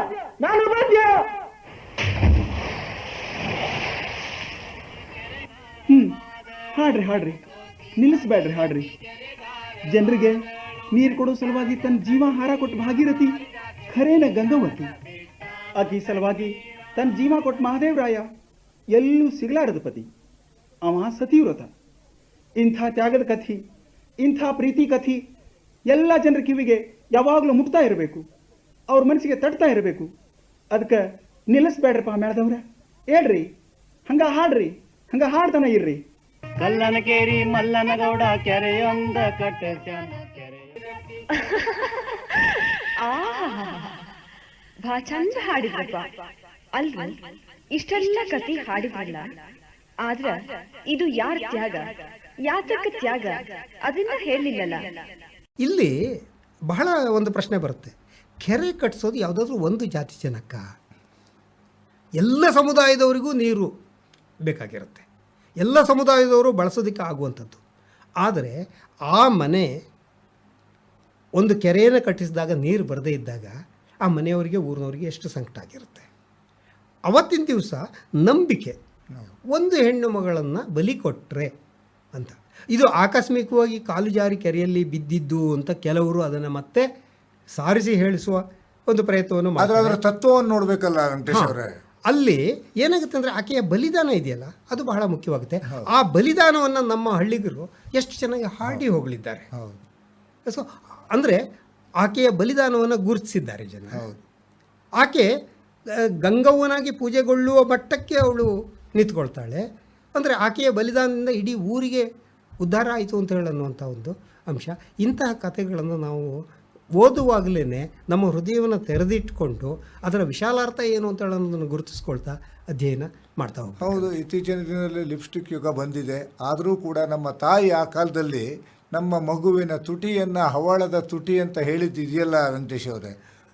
ಹಾಡ್ರಿ ನಿಲ್ಲಿಸ್ಬೇಡ್ರಿ, ಹಾಡ್ರಿ. ಜನರಿಗೆ ನೀರು ಕೊಡೋ ಸಲುವಾಗಿ ತನ್ನ ಜೀವ ಹಾರ ಕೊಟ್ಟು ಭಾಗೀರಥಿ ಖರೇನ ಗಂಗವತಿ. ಆಕಿ ಸಲುವಾಗಿ ತನ್ನ ಜೀವ ಕೊಟ್ಟು ಮಹಾದೇವರಾಯ ಎಲ್ಲೂ ಸಿಗಲಾರದ ಪತಿ. ಅವ ಸತಿವ್ರತ. ಇಂಥ ತ್ಯಾಗದ ಕಥಿ, ಇಂಥ ಪ್ರೀತಿ ಕಥಿ ಎಲ್ಲ ಜನರ ಕಿವಿಗೆ ಯಾವಾಗಲೂ ಮುಟ್ತಾ ಇರಬೇಕು, ಅವ್ರ ಮನಸ್ಸಿಗೆ ತಟ್ತಾ ಇರಬೇಕು. ಅದಕ್ಕೆ ನಿಲ್ಲಿಸ್ಬೇಡ್ರಪ್ಪ ಮೇಳದವ್ರ. ಹೇಳ್ರಿ, ಹಂಗ ಹಾಡ್ರಿ, ಹಂಗ ಹಾಡ್ತಾನ ಇರ್ರಿ. ಕಲ್ಲನಕೇರಿ ಮಲ್ಲನಗೌಡ ಕೆರೆಯೊಂದ ಕಟ್ಟಸ್ಯಾನ ಕೆರೆ ಬಾ ಚಂದ ಹಾಡಿದ್ರಪ್ಪ. ಅಲ್ರಿ, ಇಷ್ಟೆಲ್ಲ ಕತಿ ಹಾಡಿದ್ರಲ್ಲ, ಆದ್ರ ಇದು ಯಾರ ತ್ಯಾಗ, ಯಾತಕ ತ್ಯಾಗ ಅದನ್ನ ಹೇಳಿಲ್ಲಲ್ಲ. ಇಲ್ಲಿ ಬಹಳ ಒಂದು ಪ್ರಶ್ನೆ ಬರುತ್ತೆ. ಕೆರೆ ಕಟ್ಟಿಸೋದು ಯಾವುದಾದ್ರೂ ಒಂದು ಜಾತಿ ಜನಕ್ಕ? ಎಲ್ಲ ಸಮುದಾಯದವರಿಗೂ ನೀರು ಬೇಕಾಗಿರುತ್ತೆ, ಎಲ್ಲ ಸಮುದಾಯದವರು ಬಳಸೋದಕ್ಕೆ ಆಗುವಂಥದ್ದು. ಆದರೆ ಆ ಮನೆ ಒಂದು ಕೆರೆಯನ್ನು ಕಟ್ಟಿಸಿದಾಗ ನೀರು ಬರದೇ ಇದ್ದಾಗ ಆ ಮನೆಯವರಿಗೆ, ಊರಿನವರಿಗೆ ಎಷ್ಟು ಸಂಕಟ ಆಗಿರುತ್ತೆ. ಅವತ್ತಿನ ದಿವಸ ನಂಬಿಕೆ, ಒಂದು ಹೆಣ್ಣು ಮಗಳನ್ನು ಬಲಿ ಕೊಟ್ಟರೆ ಅಂತ. ಇದು ಆಕಸ್ಮಿಕವಾಗಿ ಕಾಲು ಜಾರಿ ಕೆರೆಯಲ್ಲಿ ಬಿದ್ದಿದ್ದು ಅಂತ ಕೆಲವರು ಅದನ್ನು ಮತ್ತೆ ಸಾರಿಸಿ ಹೇಳಿಸುವ ಒಂದು ಪ್ರಯತ್ನವನ್ನು ಮಾಡ್ತಾರೆ. ಅದರ ತತ್ವವನ್ನು ನೋಡಬೇಕಲ್ಲ ವೆಂಕಟೇಶ್ ಅವರೇ. ಅಲ್ಲಿ ಏನಾಗುತ್ತೆ ಅಂದರೆ ಆಕೆಯ ಬಲಿದಾನ ಇದೆಯಲ್ಲ, ಅದು ಬಹಳ ಮುಖ್ಯವಾಗುತ್ತೆ. ಆ ಬಲಿದಾನವನ್ನು ನಮ್ಮ ಹಳ್ಳಿಗರು ಎಷ್ಟು ಚೆನ್ನಾಗಿ ಹಾಡಿ ಹೋಗಲಿದ್ದಾರೆ. ಸೊ ಅಂದರೆ ಆಕೆಯ ಬಲಿದಾನವನ್ನು ಗುರುತಿಸಿದ್ದಾರೆ ಜನ. ಆಕೆ ಗಂಗವ್ವನಾಗಿ ಪೂಜೆಗೊಳ್ಳುವ ಮಟ್ಟಕ್ಕೆ ಅವಳು ನಿಂತ್ಕೊಳ್ತಾಳೆ. ಅಂದರೆ ಆಕೆಯ ಬಲಿದಾನದಿಂದ ಇಡೀ ಊರಿಗೆ ಉದ್ಧಾರ ಆಯಿತು ಅಂತ ಹೇಳನ್ನುವಂಥ ಒಂದು ಅಂಶ. ಇಂತಹ ಕಥೆಗಳನ್ನು ನಾವು ಓದುವಾಗಲೇ ನಮ್ಮ ಹೃದಯವನ್ನು ತೆರೆದಿಟ್ಕೊಂಡು ಅದರ ವಿಶಾಲಾರ್ಥ ಏನು ಅಂತ ಹೇಳೋದನ್ನು ಗುರುತಿಸ್ಕೊಳ್ತಾ ಅಧ್ಯಯನ ಮಾಡ್ತಾ ಹೋಗ್ತೀವಿ. ಹೌದು, ಇತ್ತೀಚಿನ ದಿನದಲ್ಲಿ ಲಿಪ್ಸ್ಟಿಕ್ ಯುಗ ಬಂದಿದೆ. ಆದರೂ ಕೂಡ ನಮ್ಮ ತಾಯಿ ಆ ಕಾಲದಲ್ಲಿ ನಮ್ಮ ಮಗುವಿನ ತುಟಿಯನ್ನು ಹವಳದ ತುಟಿ ಅಂತ ಹೇಳಿದ್ದಿದೆಯಲ್ಲ ವೆಂಕಟೇಶ್ ಅವರೇ,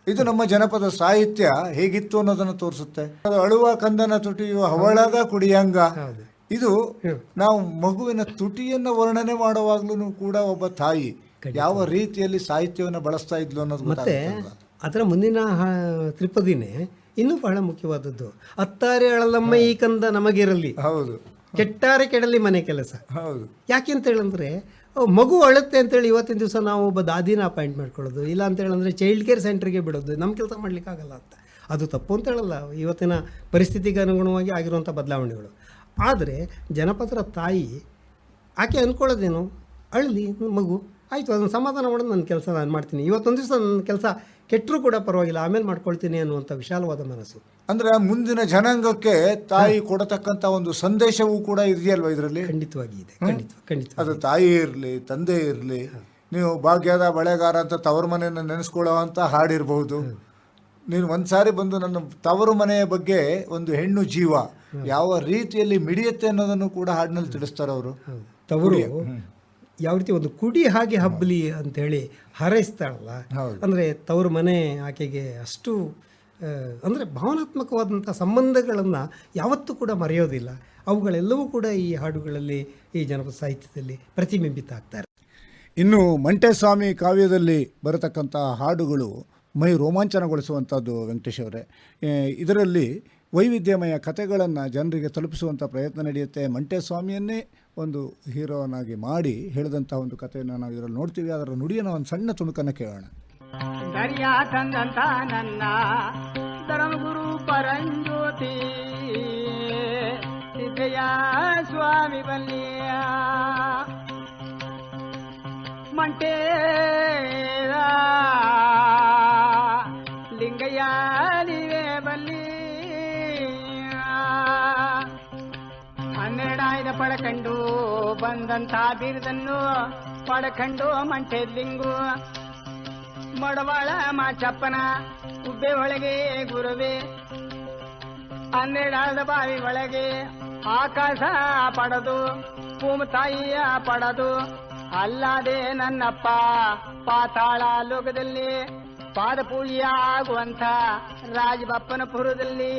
ಇದು ನಮ್ಮ ಜನಪದ ಸಾಹಿತ್ಯ ಹೇಗಿತ್ತು ಅನ್ನೋದನ್ನು ತೋರಿಸುತ್ತೆ. ಅದು ಅಳುವ ಕಂದನ ತುಟಿಯು ಹವಳದ ಕುಡಿಯಂಗ. ಇದು ನಾವು ಮಗುವಿನ ತುಟಿಯನ್ನು ವರ್ಣನೆ ಮಾಡುವಾಗ್ಲೂ ಕೂಡ ಒಬ್ಬ ತಾಯಿ ಯಾವ ರೀತಿಯಲ್ಲಿ ಸಾಹಿತ್ಯವನ್ನು ಬಳಸ್ತಾ ಇದ್ಲು ಅನ್ನೋದು ಮತ್ತೆ ಅದರ ಮುಂದಿನ ತ್ರಿಪದಿನೇ ಇನ್ನೂ ಬಹಳ ಮುಖ್ಯವಾದದ್ದು. ಅತ್ತಾರೆ ಅಳಲಮ್ಮ ಈ ಕಂದ ನಮಗಿರಲಿ, ಹೌದು ಕೆಟ್ಟಾರೆ ಕೆಡಲಿ ಮನೆ ಕೆಲಸ. ಹೌದು. ಯಾಕೆ ಅಂತ ಹೇಳಂದ್ರೆ ಮಗು ಅಳುತ್ತೆ ಅಂತೇಳಿ ಇವತ್ತಿನ ದಿವಸ ನಾವು ಒಬ್ಬ ದಾದಿನ ಅಪಾಯಿಂಟ್ ಮಾಡ್ಕೊಳ್ಳೋದು, ಇಲ್ಲ ಅಂತ ಹೇಳಂದ್ರೆ ಚೈಲ್ಡ್ ಕೇರ್ ಸೆಂಟ್ರಿಗೆ ಬಿಡೋದು, ನಮ್ಮ ಕೆಲಸ ಮಾಡಲಿಕ್ಕಾಗಲ್ಲ ಅಂತ. ಅದು ತಪ್ಪು ಅಂತ ಹೇಳಲ್ಲ, ಇವತ್ತಿನ ಪರಿಸ್ಥಿತಿಗೆ ಅನುಗುಣವಾಗಿ ಆಗಿರುವಂಥ ಬದಲಾವಣೆಗಳು. ಆದರೆ ಜನಪದರ ತಾಯಿ ಆಕೆ ಅಂದ್ಕೊಳ್ಳೋದೇನು, ಅಳಲಿ ಮಗು, ಆಯಿತು ಅದನ್ನು ಸಮಾಧಾನ ಮಾಡೋದು ನನ್ನ ಕೆಲಸ ನಾನು ಮಾಡ್ತೀನಿ, ಇವತ್ತೊಂದು ದಿವಸ ನನ್ನ ಕೆಲಸ ಕೆಟ್ಟರೂ ಕೂಡ ಪರವಾಗಿಲ್ಲ ಆಮೇಲೆ ಮಾಡ್ಕೊಳ್ತೀನಿ ಅನ್ನುವಂಥ ವಿಶಾಲವಾದ ಮನಸ್ಸು. ಅಂದ್ರೆ ಮುಂದಿನ ಜನಾಂಗಕ್ಕೆ ತಾಯಿ ಕೊಡತಕ್ಕಂಥ ಒಂದು ಸಂದೇಶವೂ ಕೂಡ ಇದೆಯಲ್ವಾ ಇದರಲ್ಲಿ? ಖಂಡಿತವಾಗಿ ಇದೆ, ಖಂಡಿತ. ಅದು ತಾಯಿ ಇರಲಿ ತಂದೆ ಇರಲಿ, ನೀವು ಭಾಗ್ಯದ ಬಳೆಗಾರ ಅಂತ ತವರು ಮನೆಯನ್ನು ನೆನೆಸ್ಕೊಳ್ಳೋ ಅಂತ ಹಾಡಿರಬಹುದು. ನೀನು ಒಂದ್ಸಾರಿ ಬಂದು ನನ್ನ ತವರು ಮನೆಯ ಬಗ್ಗೆ ಒಂದು ಹೆಣ್ಣು ಜೀವ ಯಾವ ರೀತಿಯಲ್ಲಿ ಮಿಡಿಯುತ್ತೆ ಅನ್ನೋದನ್ನು ಕೂಡ ಹಾಡಿನಲ್ಲಿ ತಿಳಿಸ್ತಾರೆ ಅವರು. ತವರು ಯಾವ ರೀತಿ ಒಂದು ಕುಡಿ ಹಾಗೆ ಹಬ್ಬಲಿ ಅಂತೇಳಿ ಹಾರೈಸ್ತಾಳಲ್ಲ, ಅಂದರೆ ತವರು ಮನೆ ಆಕೆಗೆ ಅಷ್ಟು ಅಂದರೆ ಭಾವನಾತ್ಮಕವಾದಂಥ ಸಂಬಂಧಗಳನ್ನು ಯಾವತ್ತೂ ಕೂಡ ಮರೆಯೋದಿಲ್ಲ. ಅವುಗಳೆಲ್ಲವೂ ಕೂಡ ಈ ಹಾಡುಗಳಲ್ಲಿ, ಈ ಜನಪದ ಸಾಹಿತ್ಯದಲ್ಲಿ ಪ್ರತಿಬಿಂಬಿತ ಆಗ್ತಾರೆ. ಇನ್ನು ಮಂಟೇಸ್ವಾಮಿ ಕಾವ್ಯದಲ್ಲಿ ಬರತಕ್ಕಂಥ ಹಾಡುಗಳು ಮೈ ರೋಮಾಂಚನಗೊಳಿಸುವಂಥದ್ದು ವೆಂಕಟೇಶ್ ಅವರೇ. ಇದರಲ್ಲಿ ವೈವಿಧ್ಯಮಯ ಕಥೆಗಳನ್ನು ಜನರಿಗೆ ತಲುಪಿಸುವಂಥ ಪ್ರಯತ್ನ ನಡೆಯುತ್ತೆ. ಮಂಟೇಸ್ವಾಮಿಯನ್ನೇ ಒಂದು ಹೀರೋನಾಗಿ ಮಾಡಿ ಹೇಳಿದಂಥ ಒಂದು ಕಥೆಯನ್ನು ನಾವು ಇದರಲ್ಲಿ ನೋಡ್ತೀವಿ. ಅದರ ನುಡಿಯನ್ನು ಒಂದು ಸಣ್ಣ ತುಣುಕನ್ನು ಕೇಳೋಣ. ದರ್ಯಾ ತಂದಂತ ನನ್ನ ಧರ್ಮಗುರು ಪರಂಜ್ಯೋತಿ ಸಿದ್ದಯ್ಯ ಸ್ವಾಮಿ ಬಲ್ಲಿಯ ಮಂಟೇರ ಲಿಂಗಯ್ಯ ನೀವೇ ಬಲ್ಲಿ 12 ಪಡಕಂಡು ಬಂದಂತ ಬಿರುದನ್ನು ಪಡಕಂಡು ಮಂಟೇಲಿಂಗು ಮಡವಾಳ ಮಾಚಪ್ಪನ ಉಬ್ಬೆ ಒಳಗೆ ಗುರುವೆ 12 ಬಾವಿ ಒಳಗೆ ಆಕಾಶ ಪಡದು ಭೂಮತಾಯಿಯ ಪಡದು ಅಲ್ಲದೆ ನನ್ನಪ್ಪ ಪಾತಾಳ ಲೋಕದಲ್ಲಿ ಪಾದಪೂಜೆ ಆಗುವಂಥ ರಾಜಬಪ್ಪನಪುರದಲ್ಲಿ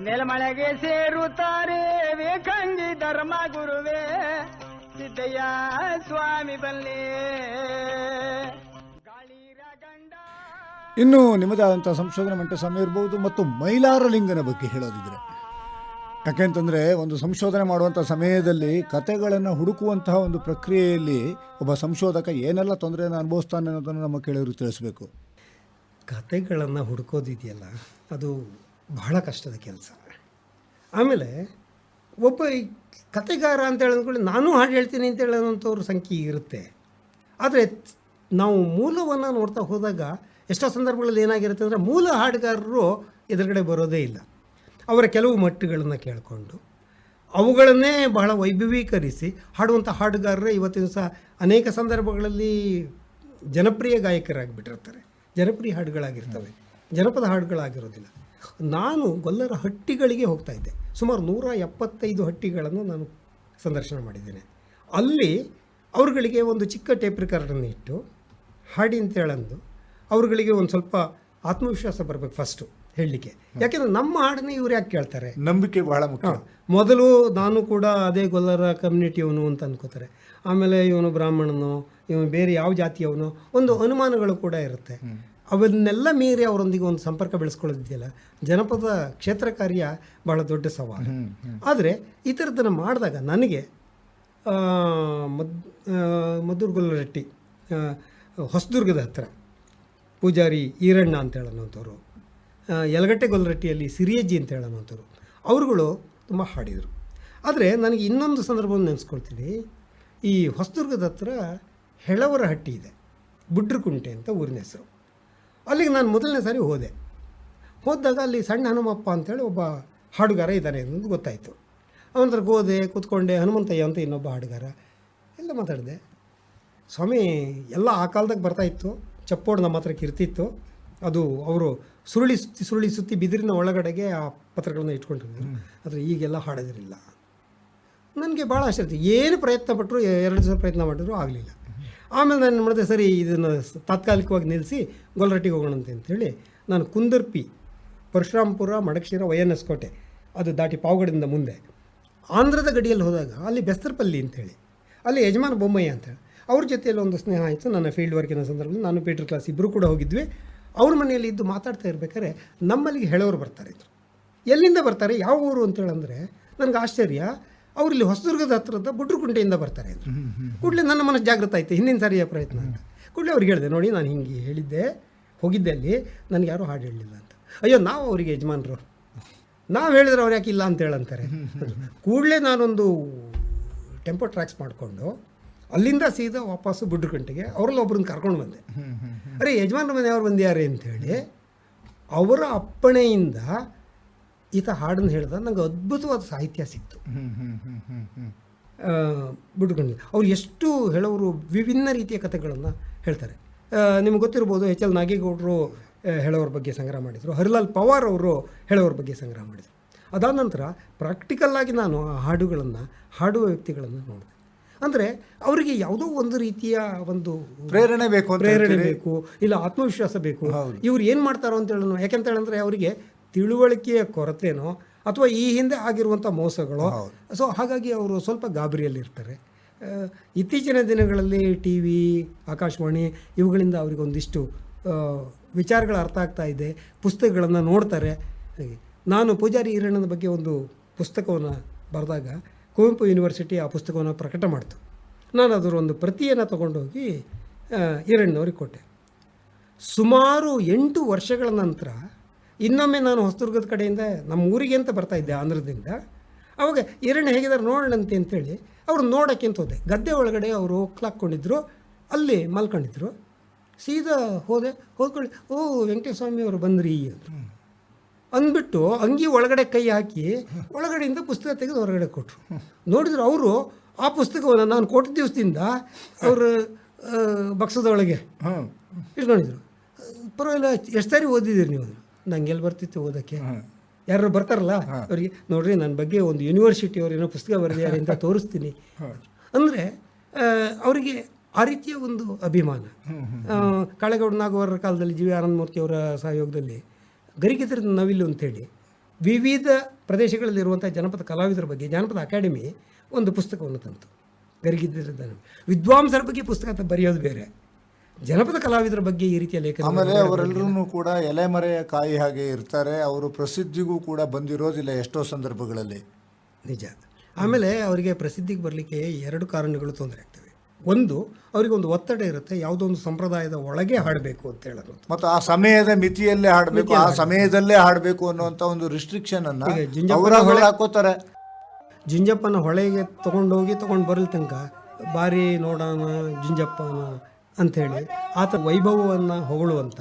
ನೆಲಮಳೆಗೆ ಸೇರುತ್ತಾರೆ ವೇಕಂಗಿ ಧರ್ಮ ಗುರುವೇ ಸಿದ್ದಯ್ಯ ಸ್ವಾಮಿ ಬಲ್ಲಿ. ಇನ್ನು ನಿಮ್ಮದೇ ಆದಂಥ ಸಂಶೋಧನೆ ಮಂಟೇಸ್ವಾಮಿ ಇರ್ಬೋದು ಮತ್ತು ಮೈಲಾರಲಿಂಗನ ಬಗ್ಗೆ ಹೇಳೋದಿದ್ರೆ, ಯಾಕೆಂತಂದರೆ ಒಂದು ಸಂಶೋಧನೆ ಮಾಡುವಂಥ ಸಮಯದಲ್ಲಿ ಕತೆಗಳನ್ನು ಹುಡುಕುವಂತಹ ಒಂದು ಪ್ರಕ್ರಿಯೆಯಲ್ಲಿ ಒಬ್ಬ ಸಂಶೋಧಕ ಏನೆಲ್ಲ ತೊಂದರೆಯನ್ನು ಅನುಭವಿಸ್ತಾನೆ ಅನ್ನೋದನ್ನು ನಮ್ಮ ಕೇಳಿದ್ರು ತಿಳಿಸ್ಬೇಕು. ಕತೆಗಳನ್ನು ಹುಡುಕೋದಿದೆಯಲ್ಲ ಅದು ಬಹಳ ಕಷ್ಟದ ಕೆಲಸ. ಆಮೇಲೆ ಒಬ್ಬ ಕತೆಗಾರ ಅಂತ ಹೇಳಿದ್ಕೊಳ್ಳಿ ನಾನು ಹಾಡು ಹೇಳ್ತೀನಿ ಅಂತ ಹೇಳೋಂಥವ್ರ ಸಂಖ್ಯೆ ಇರುತ್ತೆ. ಆದರೆ ನಾವು ಮೂಲವನ್ನು ನೋಡ್ತಾ ಹೋದಾಗ ಎಷ್ಟೋ ಸಂದರ್ಭಗಳಲ್ಲಿ ಏನಾಗಿರುತ್ತೆ ಅಂದರೆ ಮೂಲ ಹಾಡುಗಾರರು ಎದುರುಗಡೆ ಬರೋದೇ ಇಲ್ಲ. ಅವರ ಕೆಲವು ಮಟ್ಟುಗಳನ್ನು ಕೇಳಿಕೊಂಡು ಅವುಗಳನ್ನೇ ಬಹಳ ವೈಭವೀಕರಿಸಿ ಹಾಡುವಂಥ ಹಾಡುಗಾರರೇ ಇವತ್ತಿನ ದಿವಸ ಅನೇಕ ಸಂದರ್ಭಗಳಲ್ಲಿ ಜನಪ್ರಿಯ ಗಾಯಕರಾಗಿಬಿಟ್ಟಿರ್ತಾರೆ, ಜನಪ್ರಿಯ ಹಾಡುಗಳಾಗಿರ್ತವೆ, ಜನಪದ ಹಾಡುಗಳಾಗಿರೋದಿಲ್ಲ. ನಾನು ಗೊಲ್ಲರ ಹಟ್ಟಿಗಳಿಗೆ ಹೋಗ್ತಾ ಇದ್ದೆ. ಸುಮಾರು 175 ಹಟ್ಟಿಗಳನ್ನು ನಾನು ಸಂದರ್ಶನ ಮಾಡಿದ್ದೇನೆ. ಅಲ್ಲಿ ಅವ್ರುಗಳಿಗೆ ಒಂದು ಚಿಕ್ಕ ಟೇಪ್ ರೆಕಾರ್ಡನ್ನು ಇಟ್ಟು ಹಾಡಿ ಅಂತ ಹೇಳಂದು ಅವ್ರುಗಳಿಗೆ ಒಂದು ಸ್ವಲ್ಪ ಆತ್ಮವಿಶ್ವಾಸ ಬರಬೇಕು ಫಸ್ಟು ಹೇಳಲಿಕ್ಕೆ. ಯಾಕೆಂದರೆ ನಮ್ಮ ಹಾಡನ್ನ ಇವ್ರು ಯಾಕೆ ಕೇಳ್ತಾರೆ, ನಂಬಿಕೆ ಬಹಳ ಮುಖ್ಯ. ಮೊದಲು ನಾನು ಕೂಡ ಅದೇ ಗೊಲ್ಲರ ಕಮ್ಯುನಿಟಿಯವನು ಅಂತ ಅನ್ಕೋತಾರೆ. ಆಮೇಲೆ ಇವನು ಬ್ರಾಹ್ಮಣನು, ಇವನು ಬೇರೆ ಯಾವ ಜಾತಿಯವನು, ಒಂದು ಅನುಮಾನಗಳು ಕೂಡ ಇರುತ್ತೆ. ಅವನ್ನೆಲ್ಲ ಮೀರಿ ಅವರೊಂದಿಗೆ ಒಂದು ಸಂಪರ್ಕ ಬೆಳೆಸ್ಕೊಳ್ಳೋದಿದೆಯಲ್ಲ, ಜನಪದ ಕ್ಷೇತ್ರ ಕಾರ್ಯ ಬಹಳ ದೊಡ್ಡ ಸವಾಲು. ಆದರೆ ಈ ಥರದ್ದನ್ನು ಮಾಡಿದಾಗ ನನಗೆ ಮದ್ದೂರು ಗೊಲ್ಲರಟ್ಟಿ ಹೊಸದುರ್ಗದ ಹತ್ತಿರ ಪೂಜಾರಿ ಈರಣ್ಣ ಅಂತ ಹೇಳೋಂಥವ್ರು, ಯಲಗಟ್ಟೆ ಗೊಲ್ಲರಟ್ಟಿಯಲ್ಲಿ ಸಿರಿಯಜ್ಜಿ ಅಂತ ಹೇಳೋಂಥವ್ರು, ಅವರುಗಳು ತುಂಬ ಹಾಡಿದರು. ಆದರೆ ನನಗೆ ಇನ್ನೊಂದು ಸಂದರ್ಭವನ್ನು ನೆನೆಸ್ಕೊಳ್ತೀನಿ. ಈ ಹೊಸದುರ್ಗದ ಹತ್ರ ಹೆಳವರ ಹಟ್ಟಿ ಇದೆ, ಬುಡ್ರಕುಂಟೆ ಅಂತ ಊರಿನ ಹೆಸರು. ಅಲ್ಲಿಗೆ ನಾನು ಮೊದಲನೇ ಸಾರಿ ಹೋದಾಗ ಅಲ್ಲಿ ಸಣ್ಣ ಹನುಮಪ್ಪ ಅಂತೇಳಿ ಒಬ್ಬ ಹಾಡುಗಾರ ಇದ್ದಾನೆ ಅನ್ನೋದು ಗೊತ್ತಾಯಿತು. ಅವನ ಹತ್ರ ಹೋದೆ, ಕೂತ್ಕೊಂಡೆ. ಹನುಮಂತಯ್ಯ ಅಂತ ಇನ್ನೊಬ್ಬ ಹಾಡುಗಾರ, ಎಲ್ಲ ಮಾತಾಡಿದೆ. ಸ್ವಾಮಿ ಎಲ್ಲ ಆ ಕಾಲದಾಗ ಬರ್ತಾಯಿತ್ತು, ಚಪ್ಪೋಡು ನಮ್ಮ ಹತ್ರಕ್ಕೆ ಇರ್ತಿತ್ತು. ಅದು ಅವರು ಸುರುಳಿ ಸುತ್ತಿ ಬಿದಿರಿನ ಒಳಗಡೆಗೆ ಆ ಪತ್ರಗಳನ್ನು ಇಟ್ಕೊಂಡಿದ್ರು. ಆದರೆ ಈಗೆಲ್ಲ ಹಾಡೋದಿರಲಿಲ್ಲ. ನನಗೆ ಭಾಳ ಆಶ್ಚರ್ಯ. ಏನು ಪ್ರಯತ್ನ ಪಟ್ಟರು, 2 ದಿವಸ ಪ್ರಯತ್ನ ಮಾಡಿದ್ರು ಆಗಲಿಲ್ಲ. ಆಮೇಲೆ ನಾನು ಮಾಡಿದೆ, ಸರಿ ಇದನ್ನು ತಾತ್ಕಾಲಿಕವಾಗಿ ನಿಲ್ಲಿಸಿ ಗೊಲ್ಲರಟ್ಟಿಗೆ ಹೋಗೋಣಂತೆ ಅಂಥೇಳಿ ನಾನು ಕುಂದರ್ಪಿ, ಪರಶುರಾಮಪುರ, ಮಡಕ್ಷಿರ, YNS ಕೋಟೆ ಅದು ದಾಟಿ ಪಾವಗಡದಿಂದ ಮುಂದೆ ಆಂಧ್ರದ ಗಡಿಯಲ್ಲಿ ಹೋದಾಗ ಅಲ್ಲಿ ಬೆಸ್ತರ್ಪಲ್ಲಿ ಅಂಥೇಳಿ ಅಲ್ಲಿ ಯಜಮಾನ ಬೊಮ್ಮಯ್ಯ ಅಂತೇಳಿ ಅವ್ರ ಜೊತೆಯಲ್ಲಿ ಒಂದು ಸ್ನೇಹ ಆಯಿತು. ನನ್ನ ಫೀಲ್ಡ್ ವರ್ಕಿನ ಸಂದರ್ಭದಲ್ಲಿ ನಾನು ಪೀಟರ್ ಕ್ಲಾಸ್ ಇಬ್ಬರು ಕೂಡ ಹೋಗಿದ್ವಿ. ಅವ್ರ ಮನೆಯಲ್ಲಿ ಇದ್ದು ಮಾತಾಡ್ತಾ ಇರ್ಬೇಕಾದ್ರೆ ನಮ್ಮಲ್ಲಿಗೆ ಹೇಳೋರು ಬರ್ತಾರೆ ಇದ್ರು. ಎಲ್ಲಿಂದ ಬರ್ತಾರೆ, ಯಾವ ಊರು ಅಂತೇಳಂದರೆ ನನಗೆ ಆಶ್ಚರ್ಯ. ಅವ್ರು ಇಲ್ಲಿ ಹೊಸದುರ್ಗದ ಹತ್ರದ ಬುಡ್ರುಕುಂಟೆಯಿಂದ ಬರ್ತಾರೆ ಅಂದರು. ಕೂಡಲೇ ನನ್ನ ಮನಸ್ಸು ಜಾಗೃತ ಆಯಿತು, ಹಿಂದಿನ ಸಾರಿಯ ಪ್ರಯತ್ನ ಅಂತ. ಕೂಡಲೇ ಅವ್ರಿಗೆ ಹೇಳಿದೆ, ನೋಡಿ ನಾನು ಹಿಂಗೆ ಹೇಳಿದ್ದೆ, ಹೋಗಿದ್ದೆ ಅಲ್ಲಿ, ನನಗೆ ಯಾರೂ ಹಾಡು ಹೇಳಲಿಲ್ಲ ಅಂತ. ಅಯ್ಯೋ, ನಾವು ಅವರಿಗೆ ಯಜಮಾನರು, ನಾವು ಹೇಳಿದ್ರೆ ಅವ್ರು ಯಾಕೆ ಇಲ್ಲ ಅಂತ ಹೇಳಂತಾರೆ. ಕೂಡಲೇ ನಾನೊಂದು ಟೆಂಪೋ ಟ್ರ್ಯಾಕ್ಸ್ ಮಾಡಿಕೊಂಡು ಅಲ್ಲಿಂದ ಸೀದಾ ವಾಪಸ್ಸು ಬುಡ್ರುಕುಂಟೆಗೆ ಅವರಲ್ಲಿ ಒಬ್ಬರನ್ನ ಕರ್ಕೊಂಡು ಬಂದೆ. ಅರೆ ಯಜಮಾನ್ರ ಮನೆಯವ್ರು ಬಂದ್ಯಾರೆ ಅಂಥೇಳಿ ಅವರ ಅಪ್ಪಣೆಯಿಂದ ಈತ ಹಾಡನ್ನು ಹೇಳಿದ. ನನಗೆ ಅದ್ಭುತವಾದ ಸಾಹಿತ್ಯ ಸಿಕ್ತು ಬುಡ್ರುಕುಂಟೆ. ಅವ್ರು ಎಷ್ಟು ಹೇಳೋರು ವಿಭಿನ್ನ ರೀತಿಯ ಕಥೆಗಳನ್ನು ಹೇಳ್ತಾರೆ. ನಿಮ್ಗೆ ಗೊತ್ತಿರ್ಬೋದು, ಎಚ್ ಎಲ್ ನಾಗೇಗೌಡರು ಹೇಳೋರ ಬಗ್ಗೆ ಸಂಗ್ರಹ ಮಾಡಿದರು, ಹರಿಲಾಲ್ ಪವಾರ್ ಅವರು ಹೇಳೋರ ಬಗ್ಗೆ ಸಂಗ್ರಹ ಮಾಡಿದರು. ಅದಾದ ನಂತರ ಪ್ರಾಕ್ಟಿಕಲ್ಲಾಗಿ ನಾನು ಆ ಹಾಡುಗಳನ್ನು ಹಾಡುವ ವ್ಯಕ್ತಿಗಳನ್ನು ನೋಡಿದೆ. ಅಂದರೆ ಅವರಿಗೆ ಯಾವುದೋ ಒಂದು ರೀತಿಯ ಒಂದು ಪ್ರೇರಣೆ ಬೇಕು, ಇಲ್ಲ ಆತ್ಮವಿಶ್ವಾಸ ಬೇಕು. ಇವ್ರು ಏನು ಮಾಡ್ತಾರೋ ಅಂತ ಹೇಳೋಣ. ಯಾಕೆಂತ ಹೇಳಿದ್ರೆ ಅವರಿಗೆ ತಿಳುವಳಿಕೆಯ ಕೊರತೆನೋ ಅಥವಾ ಈ ಹಿಂದೆ ಆಗಿರುವಂಥ ಮೋಸಗಳು. ಸೊ ಹಾಗಾಗಿ ಅವರು ಸ್ವಲ್ಪ ಗಾಬರಿಯಲ್ಲಿರ್ತಾರೆ. ಇತ್ತೀಚಿನ ದಿನಗಳಲ್ಲಿ ಟಿ ವಿ, ಆಕಾಶವಾಣಿ ಇವುಗಳಿಂದ ಅವರಿಗೊಂದಿಷ್ಟು ವಿಚಾರಗಳು ಅರ್ಥ ಆಗ್ತಾ ಇದೆ, ಪುಸ್ತಕಗಳನ್ನು ನೋಡ್ತಾರೆ. ನಾನು ಪೂಜಾರಿ ಈರಣ್ಣನ ಬಗ್ಗೆ ಒಂದು ಪುಸ್ತಕವನ್ನು ಬರೆದಾಗ ಕುವೆಂಪು ಯೂನಿವರ್ಸಿಟಿ ಆ ಪುಸ್ತಕವನ್ನು ಪ್ರಕಟ ಮಾಡ್ತು. ನಾನು ಅದರ ಒಂದು ಪ್ರತಿಯನ್ನು ತೊಗೊಂಡೋಗಿ ಈರಣ್ಣವ್ರಿಗೆ ಕೊಟ್ಟೆ. ಸುಮಾರು 8 ವರ್ಷಗಳ ನಂತರ ಇನ್ನೊಮ್ಮೆ ನಾನು ಹೊಸದುರ್ಗದ ಕಡೆಯಿಂದ ನಮ್ಮ ಊರಿಗೆ ಅಂತ ಬರ್ತಾಯಿದ್ದೆ ಆಂಧ್ರದಿಂದ. ಅವಾಗ ಈರಣ್ಣ ಹೇಗಿದ್ದಾರೆ ನೋಡೋಣಂತೆ ಅಂತೇಳಿ ಅವರು ನೋಡೋಕ್ಕೆ ಅಂತ ಹೋದೆ. ಗದ್ದೆ ಒಳಗಡೆ ಅವರು ಹೋಗ್ಲಾಕ್ಕೊಂಡಿದ್ರು, ಅಲ್ಲಿ ಮಲ್ಕೊಂಡಿದ್ರು. ಸೀದಾ ಹೋದ್ಕೊಳ್ಳಿ, ಓ ವೆಂಕಟೇಶ ಸ್ವಾಮಿ ಅವರು ಬಂದ್ರಿ ಅಂದರು. ಅಂದ್ಬಿಟ್ಟು ಅಂಗಿ ಒಳಗಡೆ ಕೈ ಹಾಕಿ ಒಳಗಡೆಯಿಂದ ಪುಸ್ತಕ ತೆಗೆದು ಹೊರಗಡೆ ಕೊಟ್ಟರು. ನೋಡಿದ್ರು ಅವರು ಆ ಪುಸ್ತಕವನ್ನು ನಾನು ಕೊಟ್ಟ ದಿವಸದಿಂದ ಅವರು ಬಕ್ಸದೊಳಗೆ ಇಟ್ಕೊಂಡಿದ್ರು. ಪರವಾಗಿಲ್ಲ, ಎಷ್ಟು ಸಾರಿ ಓದಿದ್ದೀರಿ ನೀವು? ನಂಗೆಲ್ಲಿ ಬರ್ತಿತ್ತು ಓದೋಕ್ಕೆ. ಯಾರು ಬರ್ತಾರಲ್ಲ ಅವರಿಗೆ, ನೋಡ್ರಿ ನನ್ನ ಬಗ್ಗೆ ಒಂದು ಯೂನಿವರ್ಸಿಟಿ ಅವ್ರು ಏನೋ ಪುಸ್ತಕ ಬರೆದಿದ್ದಾರೆ ಅಂತ ತೋರಿಸ್ತೀನಿ. ಅಂದರೆ ಅವರಿಗೆ ಆ ರೀತಿಯ ಒಂದು ಅಭಿಮಾನ. ಕಾಳೇಗೌಡ ನಾಗವರರ ಕಾಲದಲ್ಲಿ ಜಿ ವಿ ಆನಂದಮೂರ್ತಿ ಅವರ ಸಹಯೋಗದಲ್ಲಿ ಗರಿಗಿದ್ರದ ನವಿಲು ಅಂತೇಳಿ ವಿವಿಧ ಪ್ರದೇಶಗಳಲ್ಲಿರುವಂಥ ಜನಪದ ಕಲಾವಿದರ ಬಗ್ಗೆ ಜಾನಪದ ಅಕಾಡೆಮಿ ಒಂದು ಪುಸ್ತಕವನ್ನು ತಂತು. ಗರಿಗಿದ್ರದ ವಿದ್ವಾಂಸರ ಬಗ್ಗೆ ಪುಸ್ತಕ ಬರೆಯೋದು ಬೇರೆ, ಜನಪದ ಕಲಾವಿದರ ಬಗ್ಗೆ ಈ ರೀತಿಯ ಲೇಖನ. ಆಮೇಲೆ ಅವರೆಲ್ಲರೂ ಕೂಡ ಎಲೆಮರೆಯ ಕಾಯಿ ಹಾಗೆ ಇರ್ತಾರೆ. ಅವರು ಪ್ರಸಿದ್ಧಿಗೂ ಕೂಡ ಬಂದಿರೋದಿಲ್ಲ ಎಷ್ಟೋ ಸಂದರ್ಭಗಳಲ್ಲಿ. ನಿಜ. ಆಮೇಲೆ ಅವರಿಗೆ ಪ್ರಸಿದ್ಧಿಗೆ ಬರಲಿಕ್ಕೆ 2 ಕಾರಣಗಳು ತೊಂದರೆ ಆಗ್ತವೆ. ಒಂದು, ಅವರಿಗೆ ಒಂದು ಒತ್ತಡ ಇರುತ್ತೆ, ಯಾವುದೋ ಒಂದು ಸಂಪ್ರದಾಯದ ಒಳಗೆ ಹಾಡಬೇಕು ಅಂತ ಹೇಳೋದು, ಮತ್ತು ಆ ಸಮಯದ ಮಿತಿಯಲ್ಲೇ ಹಾಡಬೇಕು, ಆ ಸಮಯದಲ್ಲೇ ಹಾಡಬೇಕು ಅನ್ನುವಂಥ ಒಂದು ರಿಸ್ಟ್ರಿಕ್ಷನ್ ಅನ್ನು ಹಾಕೋತಾರೆ. ಜುಂಜಪ್ಪನ ಹೊಳೆಗೆ ತೊಗೊಂಡು ಬರಲ್ ತನಕ ಬಾರಿ ನೋಡೋಣ ಜುಂಜಪ್ಪನ ಅಂಥೇಳಿ ಆತ ವೈಭವವನ್ನು ಹೊಗಳುವಂಥ,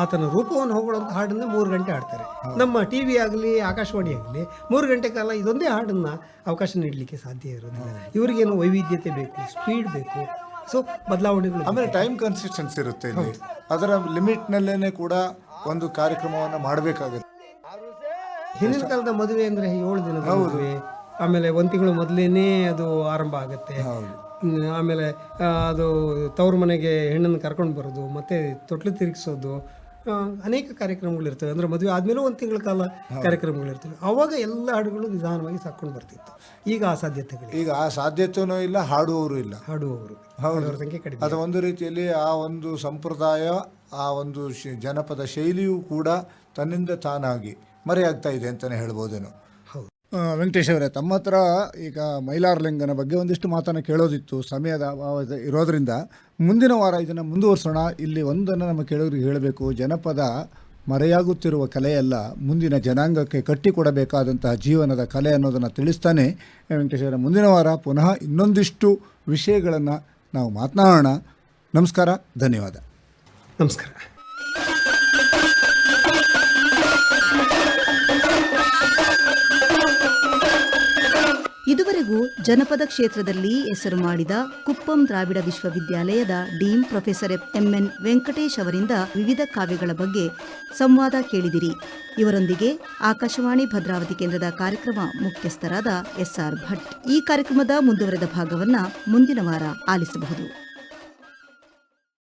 ಆತನ ರೂಪವನ್ನು ಹೊಗಳುವಂಥ ಹಾಡನ್ನು 3 ಗಂಟೆ ಹಾಡ್ತಾರೆ. ನಮ್ಮ ಟಿ ವಿ ಆಗಲಿ ಆಕಾಶವಾಣಿ ಆಗಲಿ 3 ಗಂಟೆ ಕಾಲ ಇದೊಂದೇ ಹಾಡನ್ನು ಅವಕಾಶ ನೀಡಲಿಕ್ಕೆ ಸಾಧ್ಯ ಇರೋದಿಲ್ಲ. ಇವರಿಗೇನು ವೈವಿಧ್ಯತೆ ಬೇಕು, ಸ್ಪೀಡ್ ಬೇಕು. ಸೊ ಬದಲಾವಣೆಗಳು. ಆಮೇಲೆ ಟೈಮ್ ಕನ್ಸಿಸ್ಟೆನ್ಸಿ ಇರುತ್ತೆ ಇಲ್ಲಿ. ಅದರ ಲಿಮಿಟ್ನಲ್ಲೇ ಕೂಡ ಒಂದು ಕಾರ್ಯಕ್ರಮವನ್ನು ಮಾಡಬೇಕಾಗುತ್ತೆ. ಹಿಂದಿನ ಕಾಲದ ಮದುವೆ ಅಂದರೆ 7 ದಿನದ ಮದುವೆ, ಆಮೇಲೆ 1 ತಿಂಗಳು ಮೊದಲೇನೇ ಅದು ಆರಂಭ ಆಗುತ್ತೆ. ಆಮೇಲೆ ಅದು ತವ್ರ ಮನೆಗೆ ಹೆಣ್ಣನ್ನು ಕರ್ಕೊಂಡು ಬರೋದು, ಮತ್ತು ತೊಟ್ಲು ತಿರುಗಿಸೋದು, ಅನೇಕ ಕಾರ್ಯಕ್ರಮಗಳಿರ್ತವೆ. ಅಂದರೆ ಮದುವೆ ಆದಮೇಲೂ 1 ತಿಂಗಳ ಕಾಲ ಕಾರ್ಯಕ್ರಮಗಳಿರ್ತವೆ. ಆವಾಗ ಎಲ್ಲ ಹಾಡುಗಳು ನಿಧಾನವಾಗಿ ಸಾಕೊಂಡು ಬರ್ತಿತ್ತು. ಈಗ ಆ ಸಾಧ್ಯತೆಗಳು, ಈಗ ಆ ಸಾಧ್ಯತೆಯೂ ಇಲ್ಲ, ಹಾಡುವವರು ಇಲ್ಲ, ಹಾಡುವವರ ಸಂಖ್ಯೆ ಕಡಿಮೆ. ಅದು ಒಂದು ರೀತಿಯಲ್ಲಿ ಆ ಒಂದು ಸಂಪ್ರದಾಯ, ಆ ಒಂದು ಜನಪದ ಶೈಲಿಯೂ ಕೂಡ ತನ್ನಿಂದ ತಾನಾಗಿ ಮರೆಯಾಗ್ತಾ ಇದೆ ಅಂತಲೇ ಹೇಳ್ಬೋದೇನೋ. ವೆಂಕಟೇಶ್ ಅವರೇ, ತಮ್ಮ ಹತ್ರ ಈಗ ಮೈಲಾರಲಿಂಗನ ಬಗ್ಗೆ ಒಂದಿಷ್ಟು ಮಾತನ್ನು ಕೇಳೋದಿತ್ತು, ಸಮಯದ ಅಭಾವ ಇರೋದರಿಂದ ಮುಂದಿನ ವಾರ ಇದನ್ನು ಮುಂದುವರಿಸೋಣ. ಇಲ್ಲಿ ಒಂದನ್ನು ನಮ್ಮ ಕೇಳೋರಿಗೆ ಹೇಳಬೇಕು, ಜನಪದ ಮರೆಯಾಗುತ್ತಿರುವ ಕಲೆಯಲ್ಲ, ಮುಂದಿನ ಜನಾಂಗಕ್ಕೆ ಕಟ್ಟಿಕೊಡಬೇಕಾದಂತಹ ಜೀವನದ ಕಲೆ ಅನ್ನೋದನ್ನು ತಿಳಿಸ್ತಾನೆ ವೆಂಕಟೇಶ್ ಅವರ. ಮುಂದಿನ ವಾರ ಪುನಃ ಇನ್ನೊಂದಿಷ್ಟು ವಿಷಯಗಳನ್ನು ನಾವು ಮಾತನಾಡೋಣ. ನಮಸ್ಕಾರ, ಧನ್ಯವಾದ. ನಮಸ್ಕಾರ. ಇದುವರೆಗೂ ಜನಪದ ಕ್ಷೇತ್ರದಲ್ಲಿ ಹೆಸರು ಮಾಡಿದ ಕುಪ್ಪಂ ದ್ರಾವಿಡ ವಿಶ್ವವಿದ್ಯಾಲಯದ ಡೀನ್ ಪ್ರೊಫೆಸರ್ ಎಂಎನ್ ವೆಂಕಟೇಶ್ ಅವರಿಂದ ವಿವಿಧ ಕಾವ್ಯಗಳ ಬಗ್ಗೆ ಸಂವಾದ ಕೇಳಿದಿರಿ. ಇವರೊಂದಿಗೆ ಆಕಾಶವಾಣಿ ಭದ್ರಾವತಿ ಕೇಂದ್ರದ ಕಾರ್ಯಕ್ರಮ ಮುಖ್ಯಸ್ಥರಾದ SR ಭಟ್. ಈ ಕಾರ್ಯಕ್ರಮದ ಮುಂದುವರೆದ ಭಾಗವನ್ನ ಮುಂದಿನ ವಾರ ಆಲಿಸಬಹುದು.